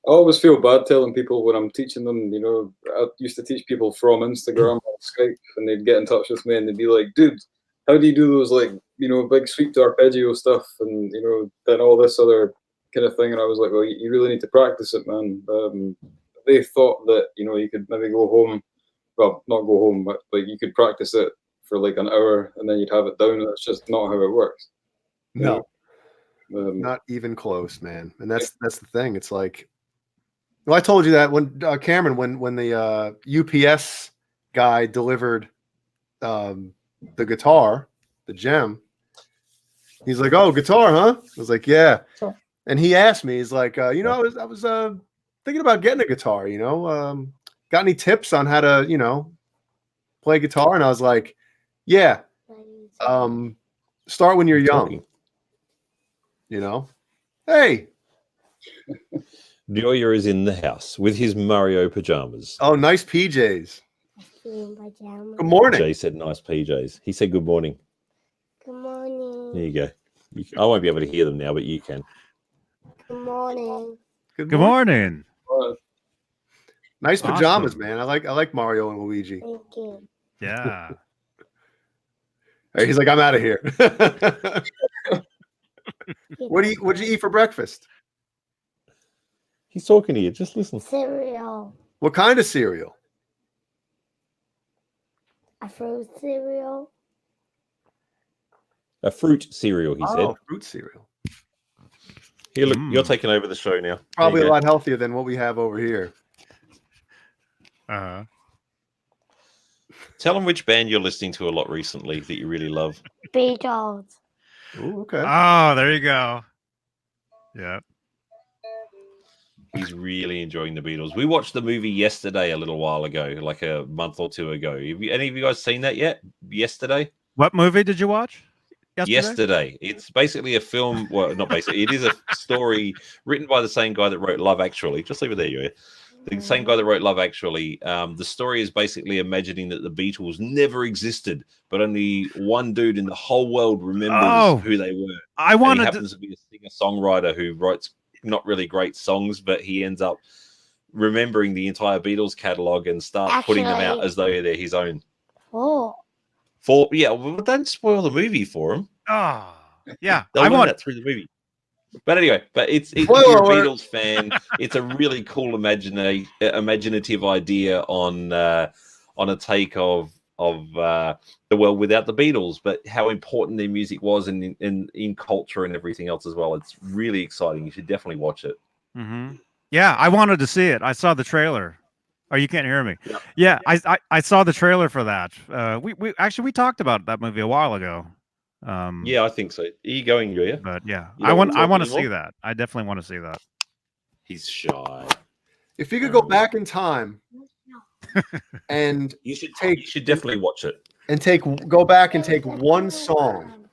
I always feel bad telling people when I'm teaching them, you know, I used to teach people from Instagram or Skype, and they'd get in touch with me and they'd be like, dude, how do you do those, like, you know, big sweep to arpeggio stuff and, you know, then all this other kind of thing? And I was like, well, you really need to practice it, man. They thought that, you know, you could maybe go home, well, not go home, but like you could practice it for like an hour and then you'd have it down. That's just not how it works. No, not even close, man. And that's the thing. It's like, well, I told you that when Cameron, when the UPS guy delivered the guitar, the gem, he's like, "Oh, guitar, huh?" I was like, "Yeah." Sure. And he asked me, he's like, "You know, I was thinking about getting a guitar. You know, got any tips on how to, you know, play guitar?" And I was like, "Yeah, start when you're young. You know, hey." Joya is in the house with his Mario pajamas. Oh, nice PJs. Good morning. Jay said nice PJs. He said good morning. Good morning. There you go. I won't be able to hear them now, but you can. Good morning. Good morning. Nice Awesome. pajamas, man. I like Mario and Luigi. Thank you. Yeah. Hey, he's like, I'm out of here. What'd you eat for breakfast? He's talking to you. Just listen. Cereal. What kind of cereal? A fruit cereal. A fruit cereal, he said. Oh, fruit cereal. Here, look, you're taking over the show now. Probably a lot healthier than what we have over here. Tell them which band you're listening to a lot recently that you really love. Beatles. Ooh, okay. Oh, there you go. Yeah. He's really enjoying the Beatles. We watched the movie yesterday a little while ago, like a month or two ago. Have any of you guys seen that yet? Yesterday? What movie did you watch? Yesterday. It's basically a film. Well, not basically. It is a story written by the same guy that wrote Love Actually. Just leave it there, you. The same guy that wrote Love Actually. The story is basically imagining that the Beatles never existed, but only one dude in the whole world remembers who they were. I wanted he happens to be a singer-songwriter who writes not really great songs, but he ends up remembering the entire Beatles catalog and start putting them out as though they're his own. Yeah, well, don't spoil the movie for him. Oh, yeah. They'll learn that through the movie. But anyway, if you're a Beatles fan, it's a really cool imaginative idea on a take of the world without the Beatles, but how important their music was in culture and everything else as well. It's really exciting. You should definitely watch it. Mm-hmm. Yeah, I wanted to see it. I saw the trailer. Oh, you can't hear me. Yeah, I saw the trailer for that. We talked about that movie a while ago. Yeah, I think so. Are you going, Julia? But yeah, I want to see that. I definitely want to see that. He's shy. If you could go back in time and you should definitely watch it. And go back and take one song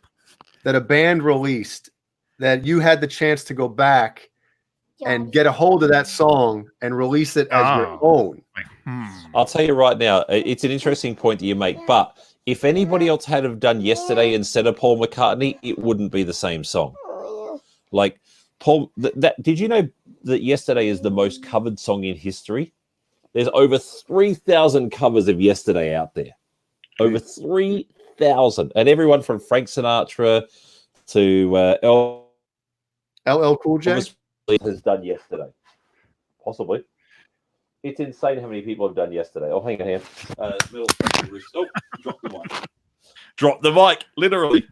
that a band released that you had the chance to go back and get a hold of that song and release it as your own. I'll tell you right now, it's an interesting point that you make, but if anybody else had have done Yesterday instead of Paul McCartney, it wouldn't be the same song. Like Paul, did you know that Yesterday is the most covered song in history? There's over 3,000 covers of Yesterday out there. Over 3,000. And everyone from Frank Sinatra to LL Cool J has done Yesterday. Possibly. It's insane how many people have done Yesterday. Oh, hang on here. Oh, drop the mic. Drop the mic, literally.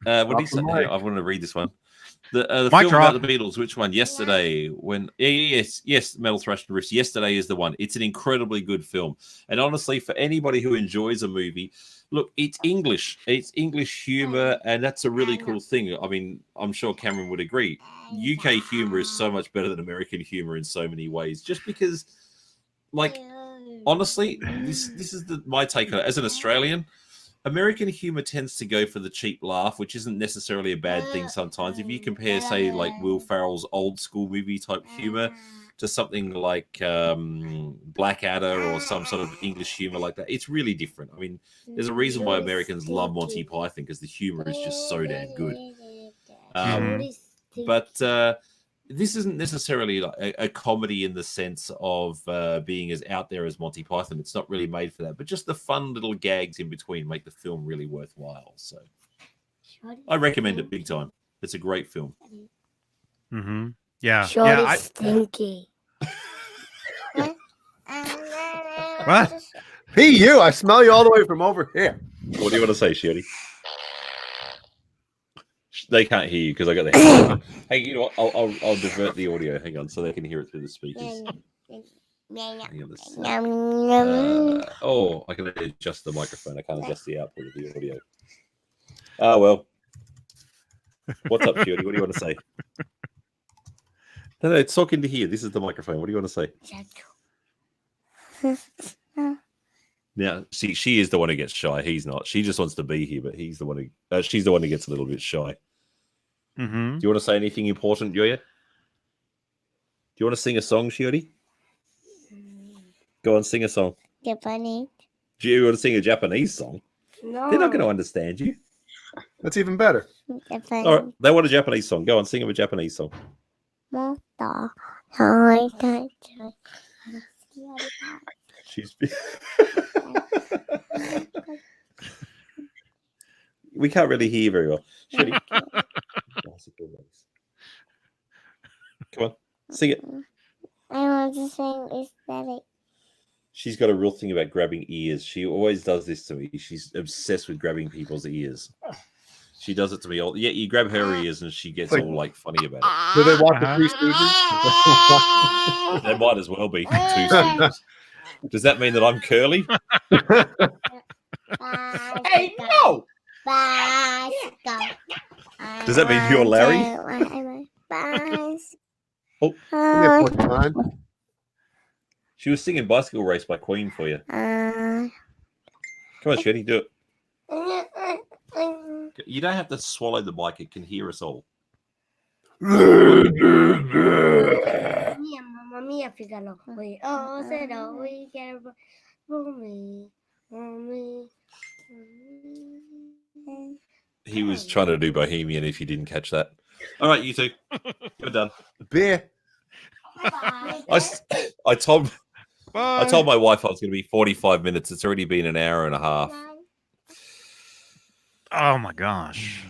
What did he say? Drop the Hang mic. on, I want to read this one. The Mic film drop. about the Beatles, which one? Yesterday, when yes, Metal Thrash and Riffs. Yesterday is the one. It's an incredibly good film, and honestly, for anybody who enjoys a movie, look, it's English humor, and that's a really cool thing. I mean, I'm sure Cameron would agree. UK humor is so much better than American humor in so many ways, just because, like, honestly, this is my take on it as an Australian. American humor tends to go for the cheap laugh, which isn't necessarily a bad thing sometimes. If you compare, say, like Will Ferrell's old school movie type humor to something like Blackadder or some sort of English humor like that, it's really different. I mean, there's a reason why Americans love Monty Python, because the humor is just so damn good. But this isn't necessarily like a comedy in the sense of being as out there as Monty Python. It's not really made for that, but just the fun little gags in between make the film really worthwhile. So I recommend it big time. It's a great film. Mm-hmm. Yeah. Short Yeah. is stinky. What? Hey, you! I smell you all the way from over here. What do you want to say, Shirley? They can't hear you because I got the headphones. Hey, you know what? I'll divert the audio. Hang on, so they can hear it through the speakers. Hang on this. I can adjust the microphone. I can't adjust the output of the audio. Ah, well. What's up, Shirley? What do you want to say? No, it's talking to here. This is the microphone. What do you want to say? Now, see, she is the one who gets shy. He's not. She just wants to be here, but he's the one who. She's the one who gets a little bit shy. Mm-hmm. Do you want to say anything important, Yoya? Do you want to sing a song, Shiori? Go on, sing a song. Japanese. Do you want to sing a Japanese song? No. They're not going to understand you. That's even better. Japanese. All right, they want a Japanese song. Go on, sing them a Japanese song. She's. We can't really hear you very well. Shiori. Come on, sing it. I want to sing aesthetic. She's got a real thing about grabbing ears. She always does this to me. She's obsessed with grabbing people's ears. She does it to me all. Yeah, you grab her ears and she gets all like funny about it. Do they watch the Three Stooges? There might as well be two Stooges. Does that mean that I'm curly? Hey, no! Does that mean you're Larry? Give me a push line. She was singing Bicycle Race by Queen for you. Come on, Shirley, do it. You don't have to swallow the mic. It can hear us all. Mamma mia, Figaro. We all said, oh, we get for me. He was trying to do Bohemian if you didn't catch that. All right, you two. You're done. Beer. I told my wife I was going to be 45 minutes. It's already been an hour and a half. Oh my gosh.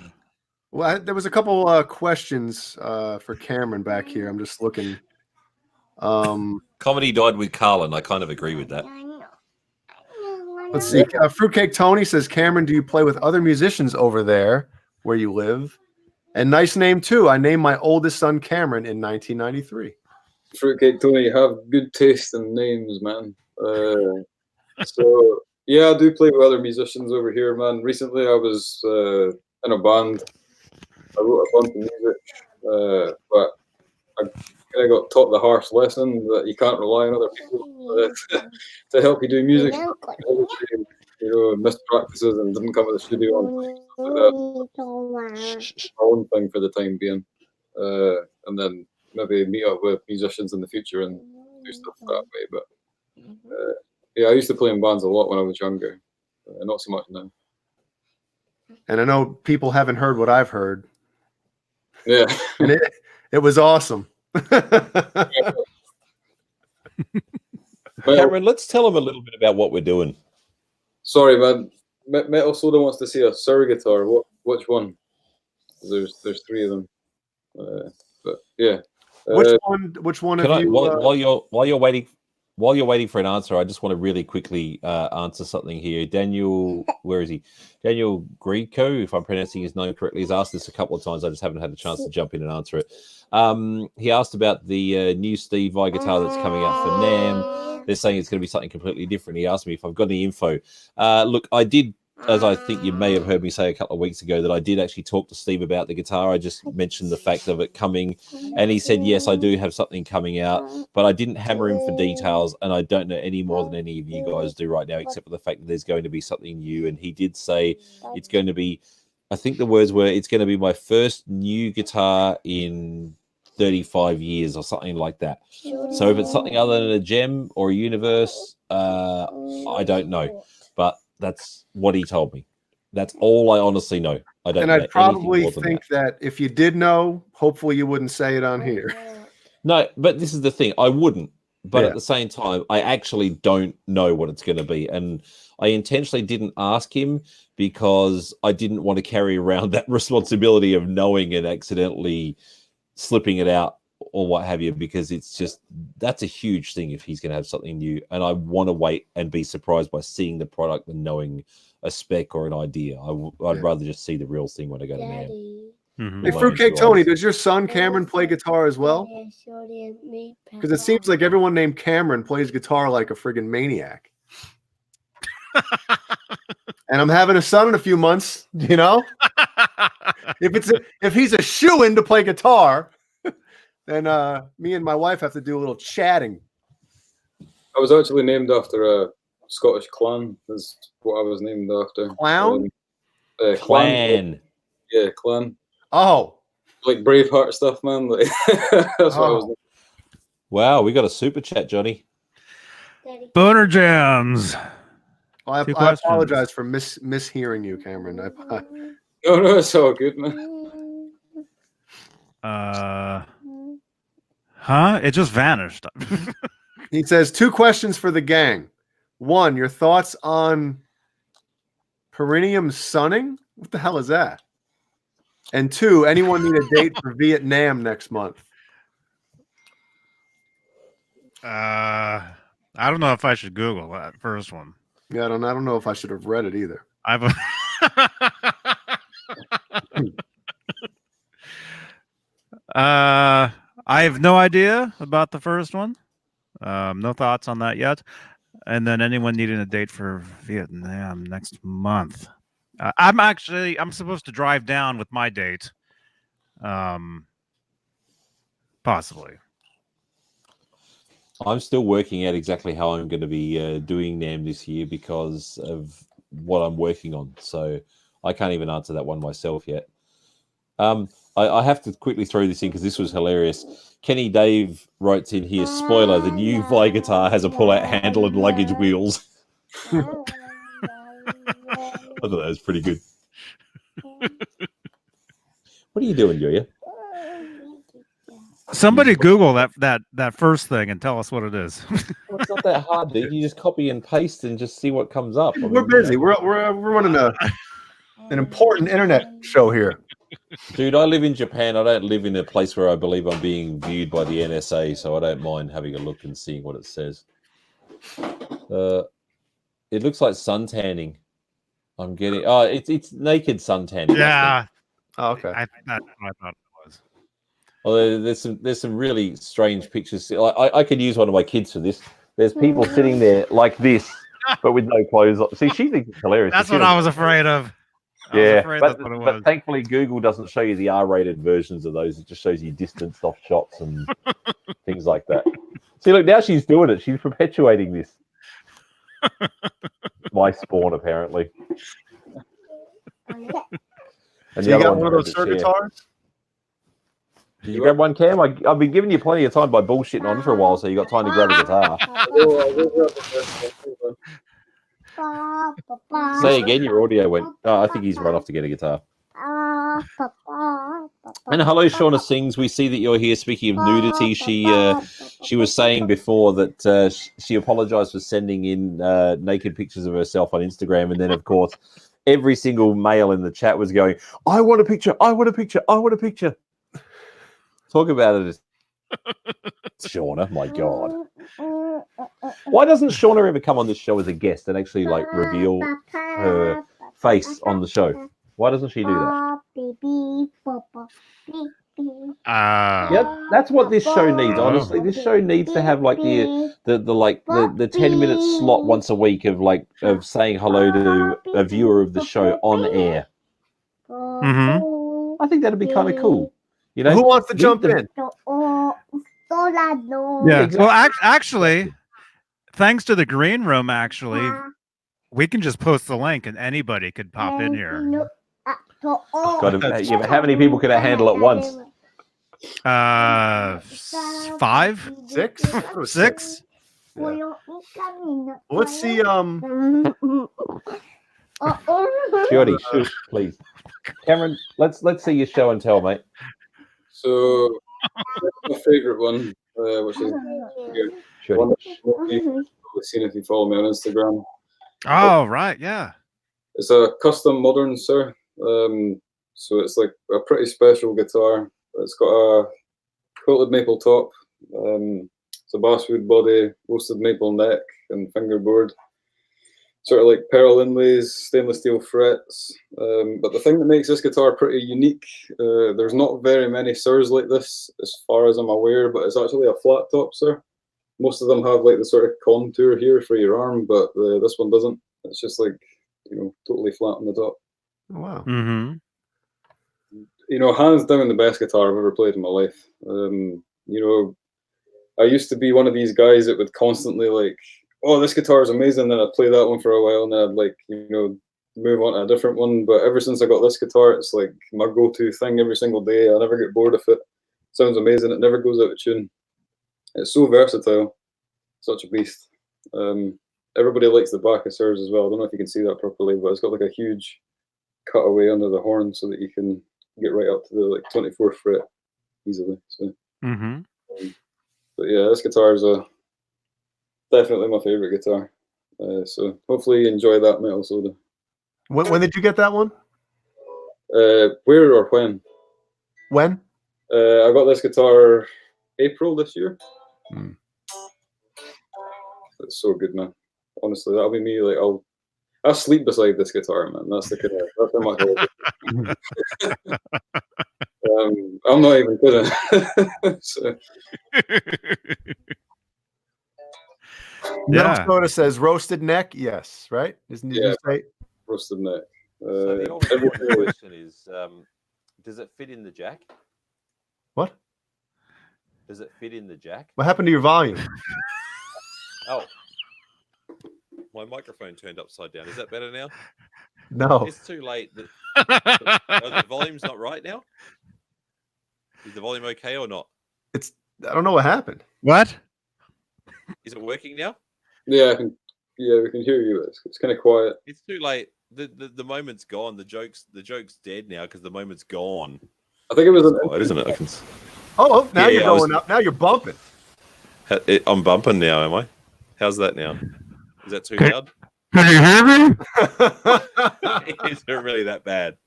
Well, there was a couple questions for Cameron back here. I'm just looking. Comedy died with Carlin. I kind of agree with that. Let's see. Fruitcake Tony says, Cameron, do you play with other musicians over there where you live? And nice name, too. I named my oldest son Cameron in 1993. Fruitcake Tony, you have good taste in names, man. So, yeah, I do play with other musicians over here, man. Recently, I was in a band. I wrote a bunch of music, but I kind of got taught the harsh lesson that you can't rely on other people to help you do music. You know, missed practices and didn't come to the studio on time, stuff like that. My own thing for the time being, and then maybe meet up with musicians in the future and do stuff that way. But yeah, I used to play in bands a lot when I was younger, not so much now. And I know people haven't heard what I've heard. Yeah, and it was awesome. Cameron, let's tell them a little bit about what we're doing. Sorry, man. Metal Soda wants to see a Sur guitar. Which one? There's three of them. But yeah. Which one? Which one? Can I, you, while you're waiting, while you're waiting for an answer, I just want to really quickly answer something here. Daniel, where is he? Daniel Greco, if I'm pronouncing his name correctly, has asked this a couple of times. I just haven't had a chance to jump in and answer it. He asked about the new Steve Vai guitar that's coming out for NAMM. They're saying it's going to be something completely different. He asked me if I've got any info. Look, I did, as I think you may have heard me say a couple of weeks ago, that I did actually talk to Steve about the guitar. I just mentioned the fact of it coming, and he said, yes, I do have something coming out, but I didn't hammer him for details, and I don't know any more than any of you guys do right now, except for the fact that there's going to be something new. And he did say it's going to be, I think the words were, it's going to be my first new guitar in 35 years or something like that. So if it's something other than a gem or a universe, I don't know, but that's what he told me. That's all I honestly know. I don't And know I'd probably anything more than think that if you did know, hopefully you wouldn't say it on here. No, but this is the thing. I wouldn't. But Yeah. at the same time, I actually don't know what it's going to be. And I intentionally didn't ask him because I didn't want to carry around that responsibility of knowing and accidentally slipping it out or what have you, because it's just, that's a huge thing if he's going to have something new. And I want to wait and be surprised by seeing the product than knowing a spec or an idea. I'd rather just see the real thing when I go to NAMM. Mhm. Hey, Fruitcake Tony, does your son Cameron play guitar as well? Because it seems like everyone named Cameron plays guitar like a friggin' maniac. And I'm having a son in a few months, you know? If he's a shoo-in to play guitar, then me and my wife have to do a little chatting. I was actually named after a Scottish clan. Is what I was named after. Clown? Clan. Yeah, clan. Oh. Like Braveheart stuff, man. Like, that's what I was. Wow, we got a super chat, Johnny. Boner Jams. Well, I apologize for mishearing you, Cameron. No, it's all good, man. Huh? It just vanished. He says 2 questions for the gang. 1, your thoughts on perineum sunning? What the hell is that? And 2, anyone need a date for Vietnam next month? I don't know if I should Google that first one. Yeah, I don't know if I should have read it either. I have no idea about the first one. No thoughts on that yet. And then anyone needing a date for Vietnam next month. I'm supposed to drive down with my date. Possibly. I'm still working out exactly how I'm going to be doing NAMM this year because of what I'm working on. So I can't even answer that one myself yet. I have to quickly throw this in because this was hilarious. Kenny Dave writes in here, spoiler, the new Vi guitar has a pull-out handle and luggage wheels. I thought that was pretty good. What are you doing, Julia? Somebody Google that first thing and tell us what it is. Well, it's not that hard, dude. You just copy and paste and just see what comes up. We're busy. We're running an important internet show here. Dude, I live in Japan. I don't live in a place where I believe I'm being viewed by the NSA, so I don't mind having a look and seeing what it says. It looks like suntanning. I'm getting... Oh, it's naked suntanning. Yeah. Oh, okay. That's what I thought it was. Well, there's some really strange pictures. I could use one of my kids for this. There's people sitting there like this, but with no clothes on. See, she thinks it's hilarious. That's what I was afraid of. Yeah, but thankfully Google doesn't show you the R-rated versions of those. It just shows you distanced off shots and things like that. See, look, now she's doing it. She's perpetuating this. My spawn, apparently. And so you got one of those Sir guitars? Did you grab one, Cam? I've been giving you plenty of time by bullshitting on for a while, so you got time to grab a guitar. Say again, your audio went. Oh, I think he's run off to get a guitar. And hello, Shauna Sings. We see that you're here. Speaking of nudity, she was saying before that she apologized for sending in naked pictures of herself on Instagram, and then of course every single male in the chat was going, "I want a picture. I want a picture. I want a picture." Talk about it. Shauna, my God. Why doesn't Shauna ever come on this show as a guest and actually like reveal her face on the show? Why doesn't she do that? Yeah, that's what this show needs. Honestly, this show needs to have like the 10-minute slot once a week of saying hello to a viewer of the show on air. Mm-hmm. I think that'd be kind of cool. You know, Who wants to jump in? Yeah. exactly. Well, actually, thanks to the green room, actually, we can just post the link and anybody could pop in here. How many people can I handle at once? 5, 6? six. Yeah. Let's see. Jody, shoot, please. Cameron, let's see your show and tell, mate. So my favorite one, which is Sure. one that you've probably seen if you follow me on Instagram. Oh, right, yeah. It's a custom modern, sir. So it's like a pretty special guitar. It's got a quilted maple top. It's a basswood body, roasted maple neck and fingerboard. Sort of like pearl inlays, stainless steel frets. But the thing that makes this guitar pretty unique, there's not very many Sirs like this, as far as I'm aware, but it's actually a flat top, sir. Most of them have like the sort of contour here for your arm, but this one doesn't. It's just like, totally flat on the top. Oh, wow. Mm-hmm. Hands down the best guitar I've ever played in my life. I used to be one of these guys that would constantly like, oh, this guitar is amazing, then I'd play that one for a while, and then I'd like, move on to a different one. But ever since I got this guitar, it's like my go-to thing every single day. I never get bored of it. Sounds amazing. It never goes out of tune. It's so versatile. Such a beast. Everybody likes the back of Sirs as well. I don't know if you can see that properly, but it's got like a huge cutaway under the horn so that you can get right up to the like 24th fret easily. So, Mm-hmm. but yeah, this guitar is definitely my favorite guitar. So hopefully you enjoy that, Metal Soda. When did you get that one? Where or when? When? I got this guitar April this year. It's so good, man. Honestly, that'll be me. Like I'll sleep beside this guitar, man. That's how much I like it. I'm not even kidding. So. Metal Soda says roasted neck. Yes, right? Isn't it? Yeah, Say? roasted neck. So the obvious question is, does it fit in the jack? What? Does it fit in the jack? What happened to your volume? Oh, my microphone turned upside down. Is that better now? No. It's too late. The volume's not right now? Is the volume okay or not? I don't know what happened. What? Is it working now? Yeah, we can hear you. It's kind of quiet. It's too late. The moment's gone. The joke's dead now because the moment's gone. I think it was quiet, isn't it? Oh, now you're going up. Now you're bumping. I'm bumping now, am I? How's that now? Is that too loud? Can you hear me? Is it really that bad?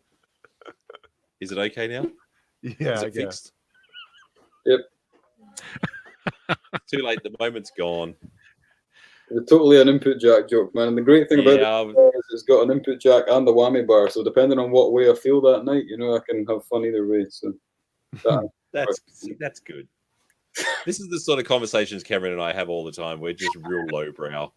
Is it okay now? Yeah, Is I it guess. fixed? Yep. Too late. The moment's gone. It's totally an input jack joke, man. And the great thing about it is it's got an input jack and a whammy bar. So depending on what way I feel that night, I can have fun either way. So that's good. This is the sort of conversations Cameron and I have all the time. We're just real lowbrow.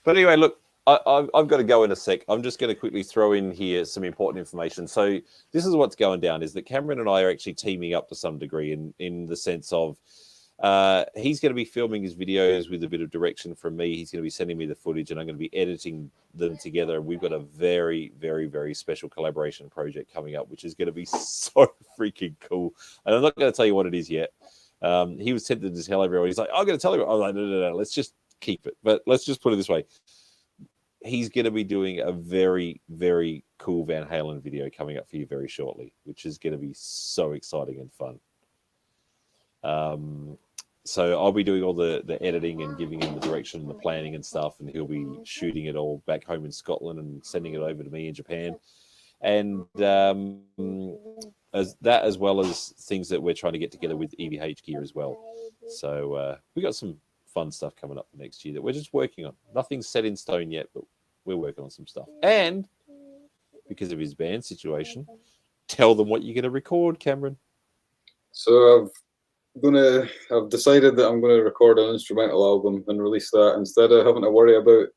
But anyway, look, I've got to go in a sec. I'm just going to quickly throw in here some important information. So this is what's going down, is that Cameron and I are actually teaming up to some degree in the sense of he's going to be filming his videos with a bit of direction from me. He's going to be sending me the footage and I'm going to be editing them together. We've got a very, very, very special collaboration project coming up, which is going to be so freaking cool. And I'm not going to tell you what it is yet. He was tempted to tell everyone. He's like, I'm going to tell everyone. I was like, no, let's just keep it. But let's just put it this way. He's going to be doing a very, very cool Van Halen video coming up for you very shortly, which is going to be so exciting and fun. So I'll be doing all the editing and giving him the direction and the planning and stuff, and he'll be shooting it all back home in Scotland and sending it over to me in Japan. And as well as things that we're trying to get together with EVH gear as well. So we got some fun stuff coming up next year that we're just working on. Nothing's set in stone yet, but we're working on some stuff. And because of his band situation, tell them what you're going to record, Cameron. So I've decided that I'm going to record an instrumental album and release that instead of having to worry about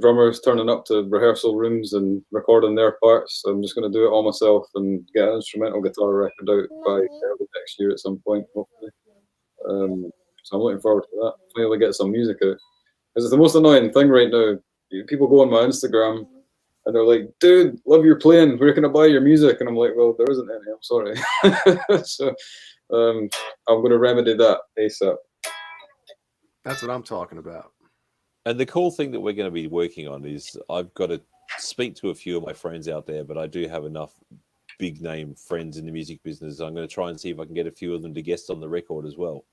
drummers turning up to rehearsal rooms and recording their parts. I'm just going to do it all myself and get an instrumental guitar record out by early next year at some point, hopefully. So I'm looking forward to that. Finally get some music out. Because it's the most annoying thing right now. People go on my Instagram and they're like, dude, love your playing. Where can I buy your music? And I'm like, well, there isn't any. I'm sorry. So I'm going to remedy that ASAP. That's what I'm talking about. And the cool thing that we're going to be working on is I've got to speak to a few of my friends out there, but I do have enough big name friends in the music business. I'm going to try and see if I can get a few of them to guest on the record as well.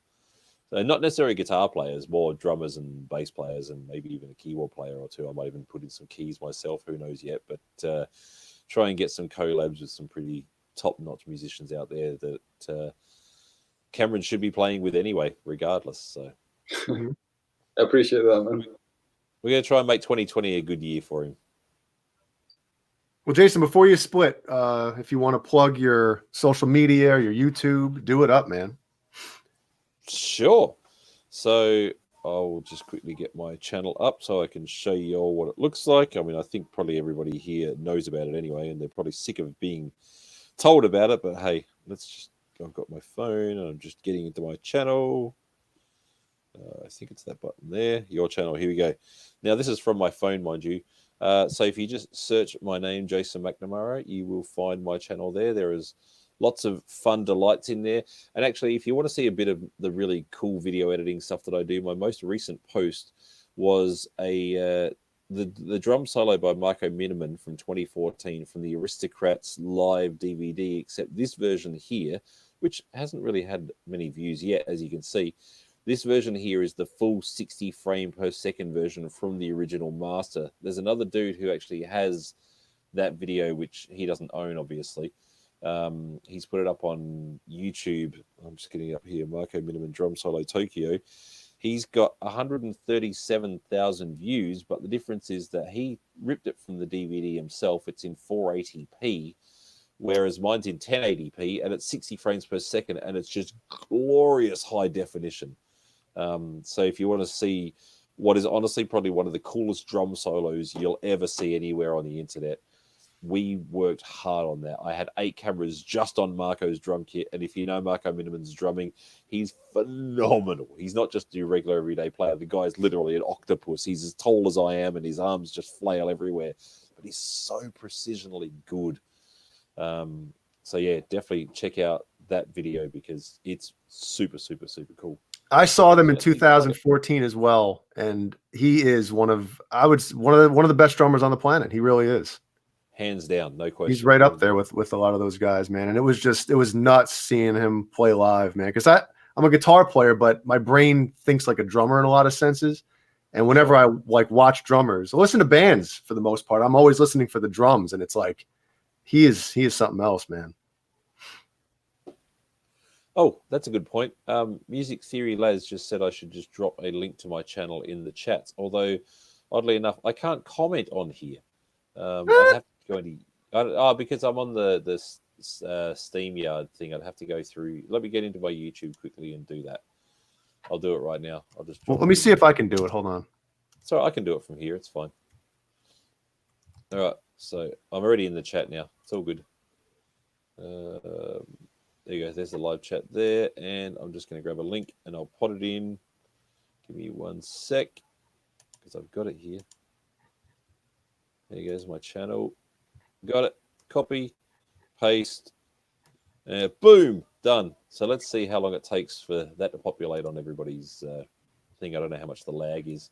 So not necessarily guitar players, more drummers and bass players, and maybe even a keyboard player or two. I might even put in some keys myself. Who knows yet? But try and get some collabs with some pretty top-notch musicians out there that Cameron should be playing with anyway, regardless. So I appreciate that, man. We're going to try and make 2020 a good year for him. Well, Jason, before you split, if you want to plug your social media or your YouTube, do it up, man. Sure. So I'll just quickly get my channel up so I can show you all what it looks like. I mean, I think probably everybody here knows about it anyway, and they're probably sick of being told about it. But hey, I've got my phone and I'm just getting into my channel. I think it's that button there. Your channel. Here we go. Now, this is from my phone, mind you. So if you just search my name, Jason McNamara, you will find my channel there. There is lots of fun delights in there. And actually, if you want to see a bit of the really cool video editing stuff that I do, my most recent post was the drum solo by Marco Miniman from 2014 from the Aristocrats live DVD, except this version here, which hasn't really had many views yet, as you can see. This version here is the full 60 frame per second version from the original master. There's another dude who actually has that video, which he doesn't own, obviously. He's put it up on YouTube. I'm just getting it up here. Marco Miniman Drum Solo Tokyo. He's got 137,000 views, but the difference is that he ripped it from the DVD himself. It's in 480p, whereas mine's in 1080p, and it's 60 frames per second, and it's just glorious high definition. So if you want to see what is honestly probably one of the coolest drum solos you'll ever see anywhere on the internet, we worked hard on that. I had 8 cameras just on Marco's drum kit, and if you know Marco Miniman's drumming, he's phenomenal. He's not just your regular everyday player. The guy's literally an octopus. He's as tall as I am, and his arms just flail everywhere. But he's so precisionally good. So yeah, definitely check out that video because it's super, super, super cool. I saw them in 2014 as well, and he is one of the best drummers on the planet. He really is. Hands down, no question. He's right up there with a lot of those guys, man. And it was nuts seeing him play live, man. Because I'm a guitar player, but my brain thinks like a drummer in a lot of senses. And whenever I like watch drummers, I listen to bands for the most part. I'm always listening for the drums, and it's like he is something else, man. Oh, that's a good point. Music Theory Laz just said I should just drop a link to my channel in the chats. Although, oddly enough, I can't comment on here. I'd have to go into because I'm on the SteamYard thing. I'd have to go through. Let me get into my YouTube quickly and do that. I'll do it right now. I'll just. Well, let me see if I can do it. Hold on. So I can do it from here. It's fine. All right. So I'm already in the chat now. It's all good. There you go. There's the live chat there. And I'm just going to grab a link and I'll put it in. Give me 1 sec because I've got it here. There goes my channel. Got it. Copy, paste, and boom, done. So let's see how long it takes for that to populate on everybody's thing. I don't know how much the lag is.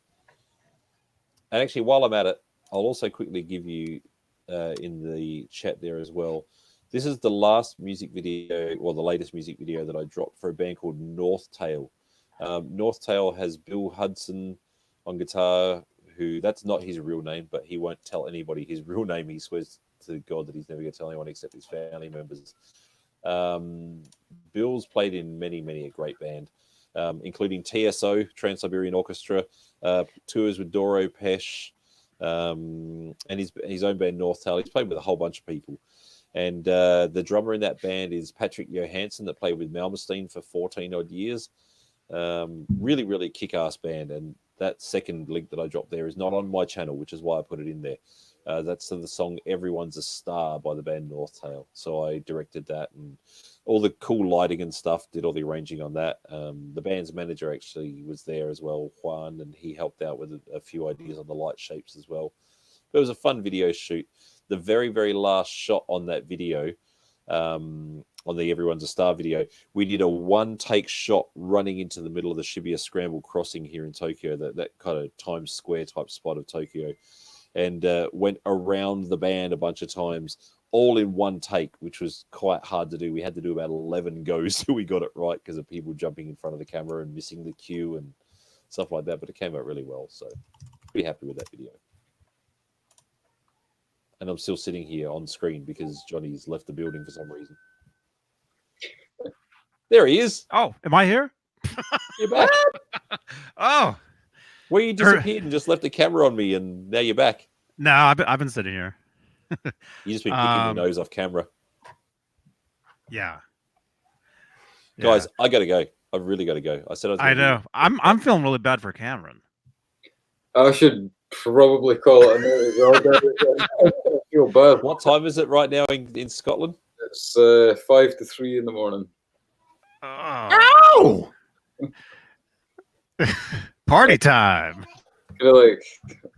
And actually, while I'm at it, I'll also quickly give you in the chat there as well. This is the last music video, or the latest music video that I dropped for a band called North Tail. North Tail has Bill Hudson on guitar, who that's not his real name, but he won't tell anybody his real name. He swears to God that he's never going to tell anyone except his family members. Bill's played in many a great band, including TSO, Trans-Siberian Orchestra, tours with Doro Pesh, and his own band North Tail. He's played with a whole bunch of people. And the drummer in that band is Patrick Johansson, that played with Malmsteen for 14 odd years. Really kick-ass band. And that second link that I dropped there is not on my channel, which is why I put it in there. That's the song Everyone's a Star by the band North Tail. So I directed that, and all the cool lighting and stuff, did all the arranging on that. The band's manager actually was there as well, Juan, and he helped out with a few ideas on the light shapes as well. But it was a fun video shoot. The very last shot on that video, on the Everyone's a Star video, we did a one-take shot running into the middle of the Shibuya Scramble crossing here in Tokyo, that kind of Times Square type spot of Tokyo, and went around the band a bunch of times, all in one take, which was quite hard to do. We had to do about 11 goes till we got it right because of people jumping in front of the camera and missing the cue and stuff like that, but it came out really well, so pretty happy with that video. And I'm still sitting here on screen because Johnny's left the building for some reason. There he is. Oh, am I here? You're back. Oh, Well, you disappeared and just left the camera on me, and now you're back. no, I've been sitting here. You just been picking your nose off camera. Yeah. Guys, I gotta go. I really gotta go. I said I know. I'm feeling really bad for Cameron. I should probably call it a night. I feel bad. What time is it right now in Scotland? It's 5 to 3 in the morning. Oh. Party time. You know, like,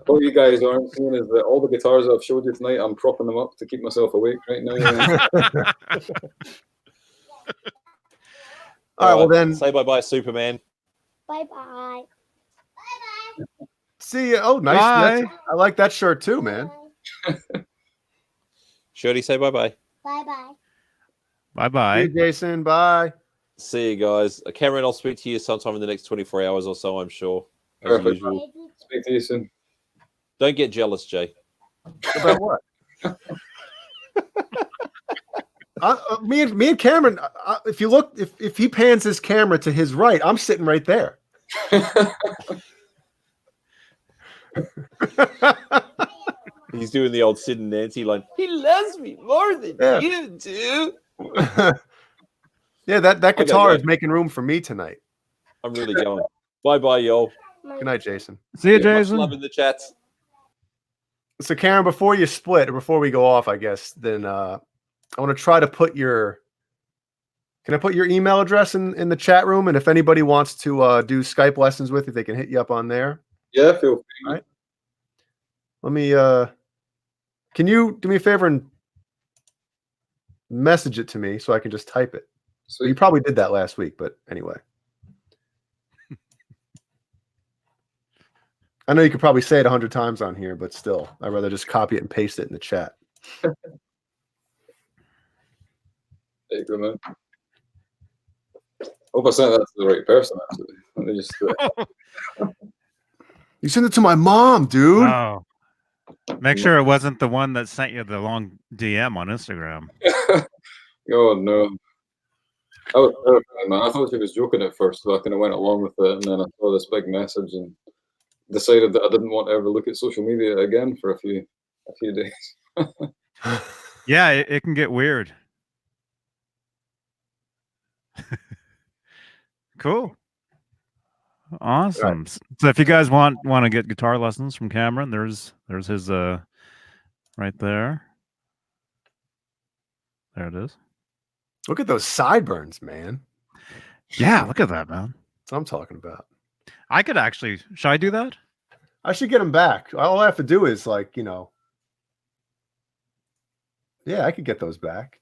what you guys aren't seeing is that all the guitars I've showed you tonight, I'm propping them up to keep myself awake right now. All right, well then, say bye-bye, Superman. Bye-bye. see you. Oh, nice. Bye. I like that shirt too, man. Shirley, say bye-bye. Bye-bye. Bye-bye. See you, Jason. Bye. See you guys. Cameron, I'll speak to you sometime in the next 24 hours or so, I'm sure. As Perfect. usual. Speak to you soon. Don't get jealous, Jay. About what? Me and Cameron. If you look, if he pans his camera to his right, I'm sitting right there. He's doing the old Sid and Nancy line. He loves me more than you do. Yeah, that guitar is making room for me tonight. I'm really going. Bye-bye, y'all. Good night, Jason. See you, Much Jason. love in the chats. So, Karen, before you split, or before we go off, I guess, then I want to try to put your. Can I put your email address in the chat room? And if anybody wants to do Skype lessons with you, they can hit you up on there. Yeah, feel free. All right. Let me. Can you do me a favor and message it to me so I can just type it? So you probably did that last week, but anyway. I know you could probably say it 100 times on here, but still, I'd rather just copy it and paste it in the chat. There you go, man. Hope I sent that to the right person, actually. Let me just do it. You sent it to my mom, dude. Oh. Make sure it wasn't the one that sent you the long DM on Instagram. Oh, no. I was terrified, man. I thought she was joking at first, so I kind of went along with it, and then I saw this big message and decided that I didn't want to ever look at social media again for a few days. Yeah, it can get weird. Cool. Awesome. Right. So if you guys want to get guitar lessons from Cameron, there's his right there. There it is. Look at those sideburns, man. Yeah, look at that, man. That's what I'm talking about. I could actually. Should I do that? I should get them back. All I have to do is yeah, I could get those back.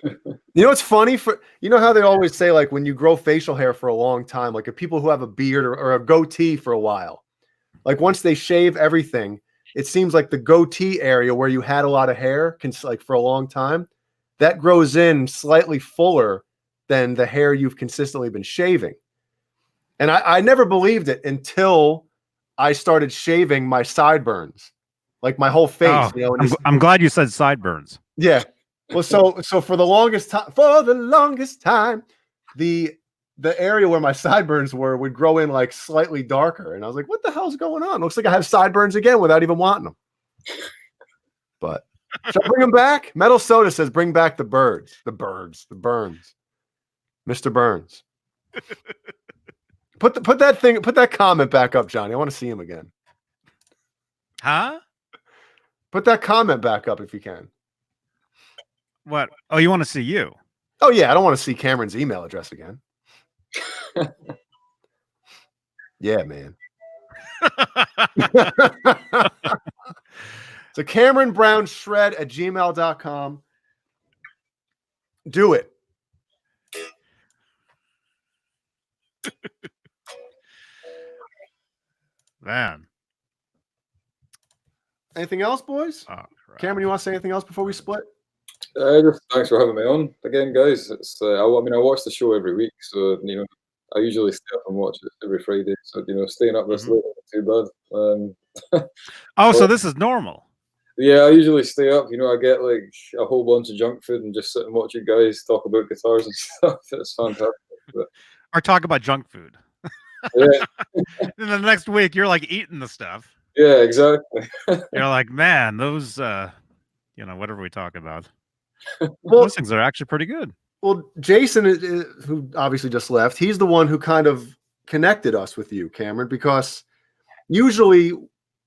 You know what's funny? You know how they always say, like, when you grow facial hair for a long time, like if people who have a beard or a goatee for a while, like once they shave everything, it seems like the goatee area where you had a lot of hair can, like, for a long time, that grows in slightly fuller than the hair you've consistently been shaving. And I never believed it until I started shaving my sideburns, like my whole face. Oh, I'm glad you said sideburns. Yeah. Well, so for the longest time, the area where my sideburns were would grow in like slightly darker, and I was like, "What the hell's going on? Looks like I have sideburns again without even wanting them." But should I bring them back? Metal Soda says, "Bring back the birds, the Burns, Mr. Burns." Put that comment back up, Johnny. I want to see him again. Huh? Put that comment back up if you can. What? Oh, you want to see you? Oh yeah, I don't want to see Cameron's email address again. Yeah, man. So Cameron Brown Shred at gmail.com. Do it. Man. Anything else, boys? Oh, crap. Cameron, you want to say anything else before we split? Just thanks for having me on again, guys. It's I watch the show every week, so I usually stay up and watch it every Friday. So staying up this late isn't too bad. Oh, so this is normal. Yeah, I usually stay up. I get like a whole bunch of junk food and just sit and watch you guys talk about guitars and stuff. It's fantastic. But, Or talk about junk food. yeah, Then the next week, you're like eating the stuff. yeah, exactly. You're like, man, those, whatever we talk about. Well, Those things are actually pretty good. Well, Jason, who obviously just left, he's the one who kind of connected us with you, Cameron, because usually,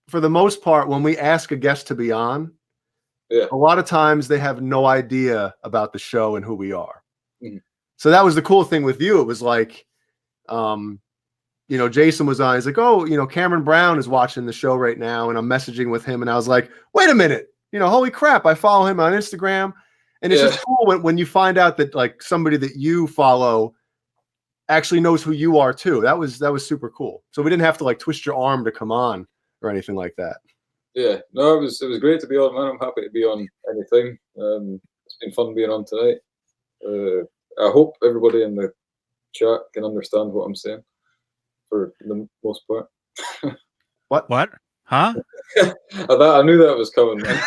for the most part, when we ask a guest to be on, a lot of times they have no idea about the show and who we are. Mm-hmm. So that was the cool thing with you. It was like, Jason was on. He's like, oh, Cameron Brown is watching the show right now, and I'm messaging with him, and I was like, wait a minute, holy crap, I follow him on Instagram. And it's just cool when you find out that like somebody that you follow actually knows who you are too. That was super cool. So we didn't have to like twist your arm to come on or anything like that. Yeah, no, it was great to be on, man. I'm happy to be on anything. It's been fun being on tonight. I hope everybody in the chat can understand what I'm saying for the most part. What? Huh? I knew that was coming, man.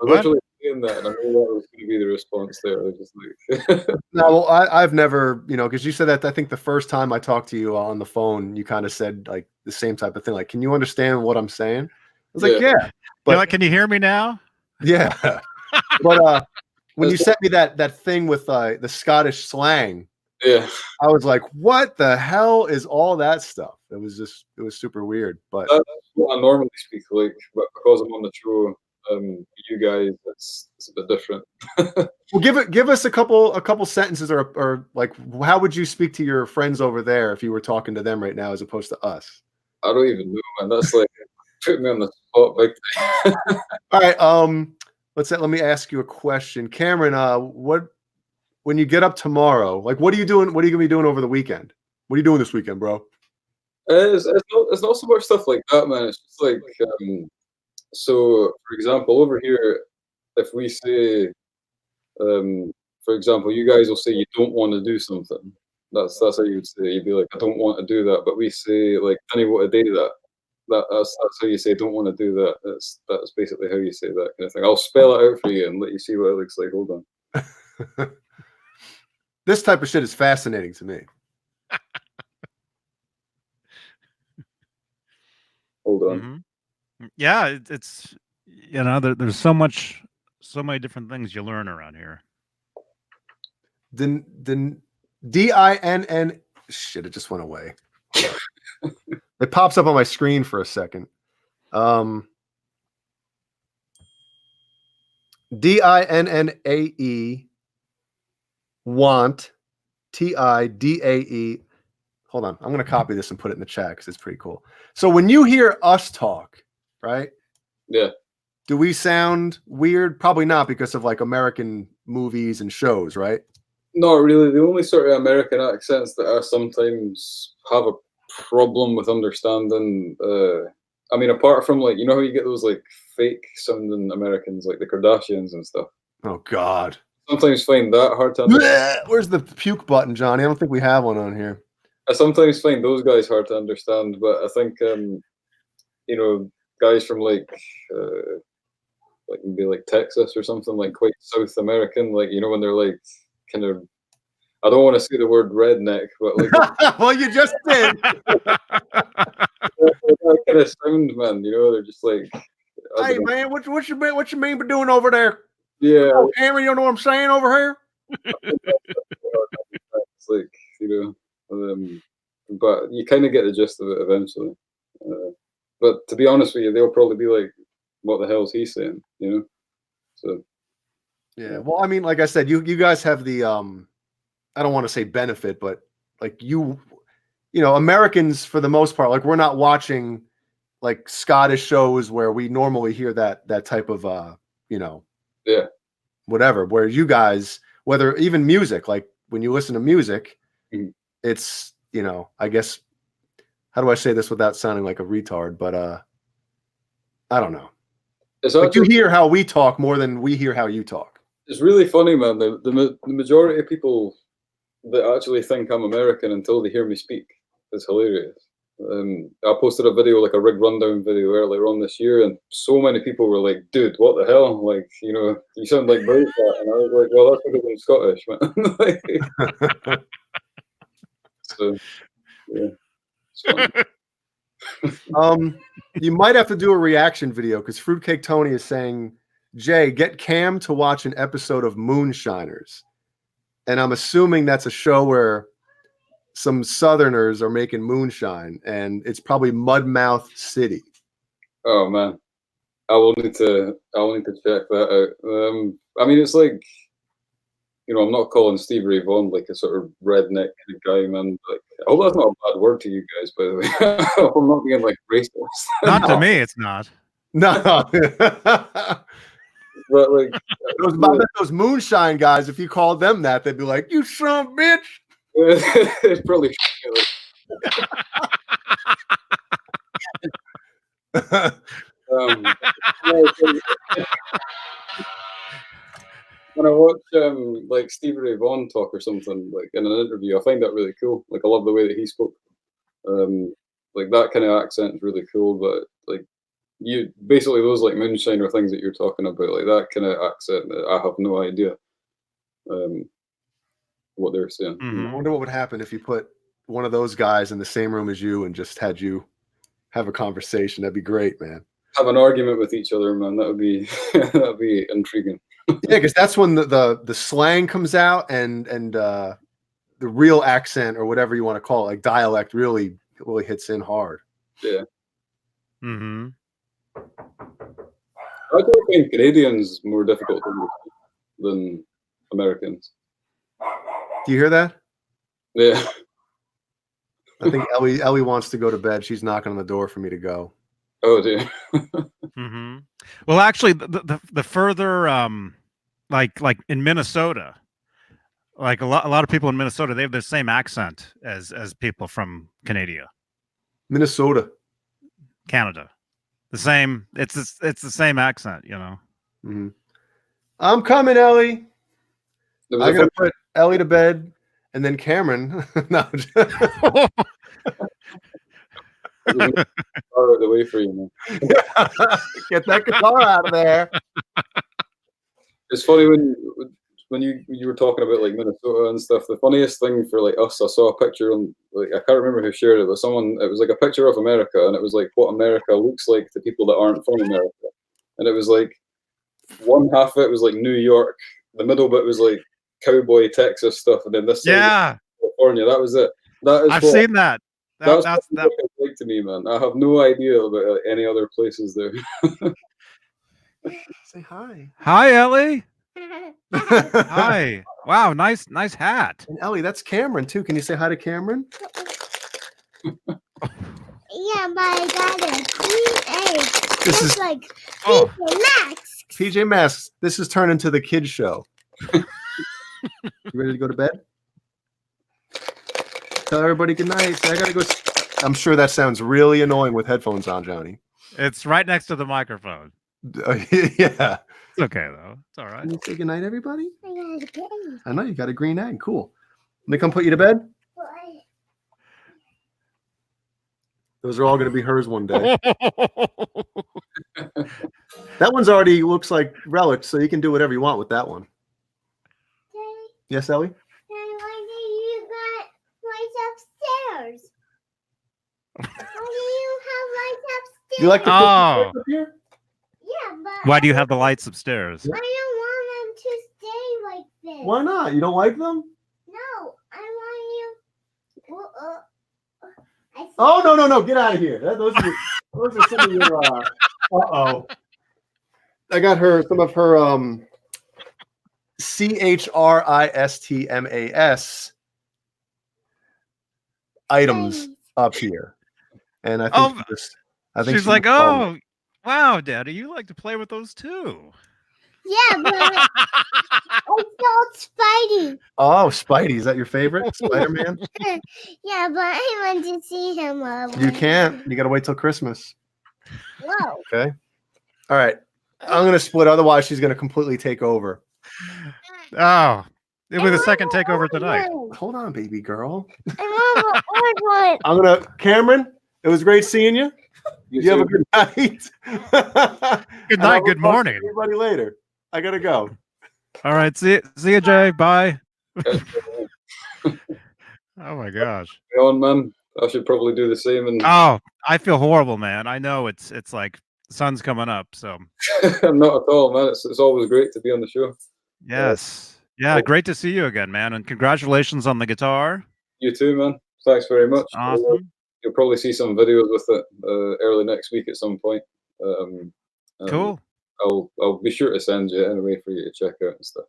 I was literally saying that, and I knew that was going to be the response there. I was just like, no, well, I've never, because you said that. I think the first time I talked to you on the phone, you kind of said like the same type of thing. Like, can you understand what I'm saying? I was like, yeah. But you're like, can you hear me now? Yeah. But when you sent me that thing with the Scottish slang, yeah, I was like, what the hell is all that stuff? It was super weird. But that's what I normally speak like, but because I'm on the show, you guys, it's a bit different. Well, give us a couple sentences or like, how would you speak to your friends over there if you were talking to them right now as opposed to us? I don't even know, man. That's like putting me on the spot big time. All right. Let me ask you a question, Cameron. When you get up tomorrow, like, what are you doing? What are you gonna be doing over the weekend? What are you doing this weekend, bro? It's not so much stuff like that, man. It's just like, so for example, over here, if we say, for example, you guys will say you don't want to do something. That's how you would say it. You'd be like, I don't want to do that. But we say like, I don't want to do that. That's how you say don't want to do that. That's basically how you say that kind of thing. I'll spell it out for you and let you see what it looks like. Hold on. This type of shit is fascinating to me. Hold on. Mm-hmm. Yeah, it's there's so many different things you learn around here. The DINN shit, it just went away. It pops up on my screen for a second. DINNAE want TIDAE. Hold on, I'm gonna copy this and put it in the chat because it's pretty cool. So when you hear us talk, right? Yeah. Do we sound weird? Probably not, because of like American movies and shows, right? Not really. The only sort of American accents that I sometimes have a problem with understanding, I mean, apart from like, how you get those like fake sounding Americans, like the Kardashians and stuff. Oh God. Sometimes find that hard to understand. Where's the puke button, Johnny? I don't think we have one on here. I sometimes find those guys hard to understand, but I think, guys from like maybe like Texas or something, like quite South American, like you know when they're like kind of, I don't want to say the word redneck, but like well, you just did. that kind of sound, man. You know, they're just like, Hey man, what you mean by doing over there? yeah, Oh, Cameron, you know what I'm saying over here? it's like, you know, but you kind of get the gist of it eventually. But to be honest with you, they'll probably be like, "What the hell is he saying?" You know. So yeah. Well, I mean, like I said, you guys have the I don't want to say benefit, but like you know, Americans for the most part, like we're not watching like Scottish shows where we normally hear that type of you know, yeah, whatever. Where you guys, whether even music, like when you listen to music, Mhm. it's, you know, I guess, how do I say this without sounding like a retard? But I don't know. it's Like you actually, hear how we talk more than we hear how you talk. it's really funny, man. The majority of people that actually think I'm American until they hear me speak is hilarious. I posted a video, like a rig rundown video earlier on this year, and so many people were like, "Dude, what the hell? Like, you know, you sound like Braveheart." And I was like, "Well, that's because I'm Scottish, man." So, yeah, it's fun. You might have to do a reaction video because Fruitcake Tony is saying, Jay, get Cam to watch an episode of Moonshiners. And I'm assuming that's a show where some Southerners are making moonshine, and it's probably Mudmouth City. Oh man, I will need to check that out. I mean, it's like, you know, I'm not calling Steve Ray Vaughan like a sort of redneck kind of guy, man. Like, I hope that's not a bad word to you guys, by the way. I'm not being like racist. Not to me, it's not. No. But like, I bet those moonshine guys, if you called them that, they'd be like, "You son of a bitch." it's probably when I watch like Stevie Ray Vaughan talk or something like in an interview, I find that really cool. Like I love the way that he spoke. Like that kind of accent is really cool. But like you basically those like moonshiner things that you're talking about, like that kind of accent, I have no idea what they're saying. Mhm. I wonder what would happen if you put one of those guys in the same room as you and just had you have a conversation. That'd be great, man. Have an argument with each other, man. That would be that'd be intriguing. Yeah, because that's when the slang comes out and the real accent or whatever you want to call it, like dialect, really hits in hard. Yeah. Mm-hmm. I don't think Canadians more difficult to understand than Americans. Do you hear that? Yeah. I think Ellie wants to go to bed. She's knocking on the door for me to go. Oh dear. Mm-hmm. Well, actually, the further like in Minnesota, like a lot of people in Minnesota, they have the same accent as people from Canada, Canada. The same. It's the same accent, you know. Mm-hmm. I'm coming, Ellie. I'm gonna put Ellie to bed, and then Cameron. No. Far away for you, man. Get that guitar out of there. It's funny when you were talking about like Minnesota and stuff. The funniest thing for like us, I saw a picture on, like, I can't remember who shared it, but someone, it was like a picture of America, and it was like what America looks like to people that aren't from America. And it was like one half of it was like New York, the middle bit was like cowboy Texas stuff, and then this side was California. That was it. That is I've seen that. That's what it's like to me, man. I have no idea about any other places there. Say hi. Hi, Ellie. Hi. Wow, nice hat. And Ellie, that's Cameron too. Can you say hi to Cameron? Yeah, but I got it. This is like PJ Masks. PJ Masks. This is turned into the kids show. You ready to go to bed? Tell everybody good night. I gotta go. I'm sure that sounds really annoying with headphones on, Johnny. It's right next to the microphone. Yeah. It's okay though. It's all right. Can you say good night, everybody? I got it. I know you got a green egg. Cool. Let me come put you to bed. Those are all going to be hers one day. That one's already looks like relic, so you can do whatever you want with that one. Yes, Ellie? Why do you got lights upstairs? Why do you have lights upstairs? Do you like the Oh. picture up here? Yeah, but Why do you have the lights upstairs? I don't want them to stay like this. Why not? You don't like them? No, I want you. I see- Oh, no. Get out of here. Those are some of your, uh-oh. I got her, some of her, CHRISTMAS items up here. And I think She's like, oh, wow, Daddy, you like to play with those too. Yeah, but I felt Spidey. Oh, Spidey. Is that your favorite? Spider-Man? Yeah, but I want to see him. You can't. You got to wait till Christmas. Whoa. Okay. All right. I'm going to split. Otherwise, she's going to completely take over. Oh, it'll be the second takeover tonight. Hold on, baby girl. I want one. I'm going to, Cameron, it was great seeing you. You have a good night. Good night. Good morning. Everybody later. I got to go. All right. See you, Jay. Bye. Oh, my gosh. On, man. I should probably do the same. And Oh, I feel horrible, man. I know it's like the sun's coming up. So, not at all, man. It's always great to be on the show. yes. Yeah. Great to see you again, man. And congratulations on the guitar. You too, man. Thanks very much. Awesome. You'll probably see some videos with it early next week at some point. Cool. I'll be sure to send you anyway for you to check out and stuff.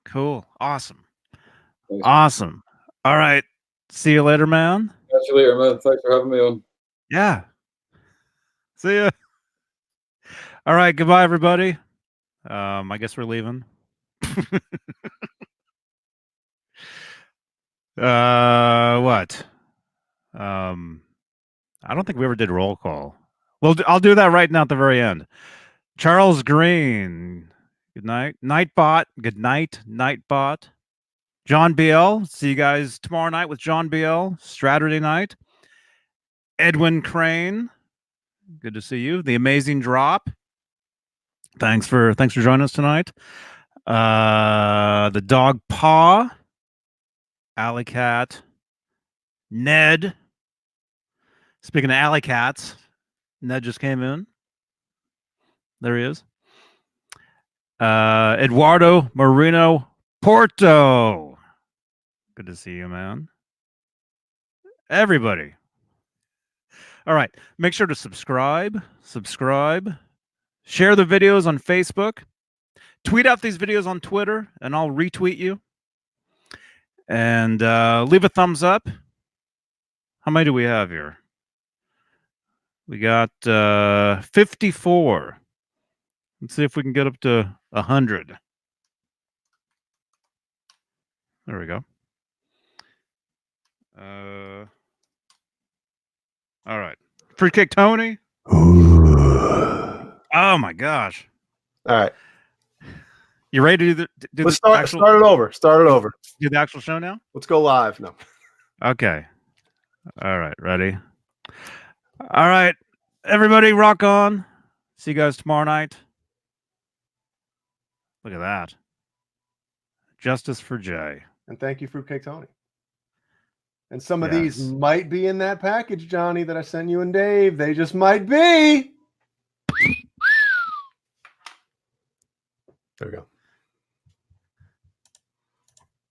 Cool. Awesome. Thanks. Awesome. All right. See you later, man. Catch you later, man. Thanks for having me on. Yeah. See ya. All right. Goodbye, everybody. I guess we're leaving. What? I don't think we ever did roll call. Well, I'll do that right now at the very end. Charles Green. Good night. Nightbot. Good night, Nightbot. John BL. See you guys tomorrow night with John BL. Saturday night. Edwin Crane. Good to see you. The Amazing Drop. Thanks for joining us tonight. The Dog Paw. Alley Cat. Ned. Speaking of alley cats, Ned just came in. There he is. Eduardo Marino Porto. Good to see you, man. Everybody. All right. Make sure to subscribe. Share the videos on Facebook. Tweet out these videos on Twitter, and I'll retweet you. And leave a thumbs up. How many do we have here? We got 54. Let's see if we can get up to 100. There we go. All right. Free kick Tony. Oh my gosh. All right. You ready to do Let's start it over. Start it over. Do the actual show now? Let's go live. No. Okay. All right. Ready? All right. Everybody rock on. See you guys tomorrow night. Look at that. Justice for Jay. And thank you, Fruitcake Tony. And some of these might be in that package, Johnny, that I sent you and Dave. They just might be. There we go.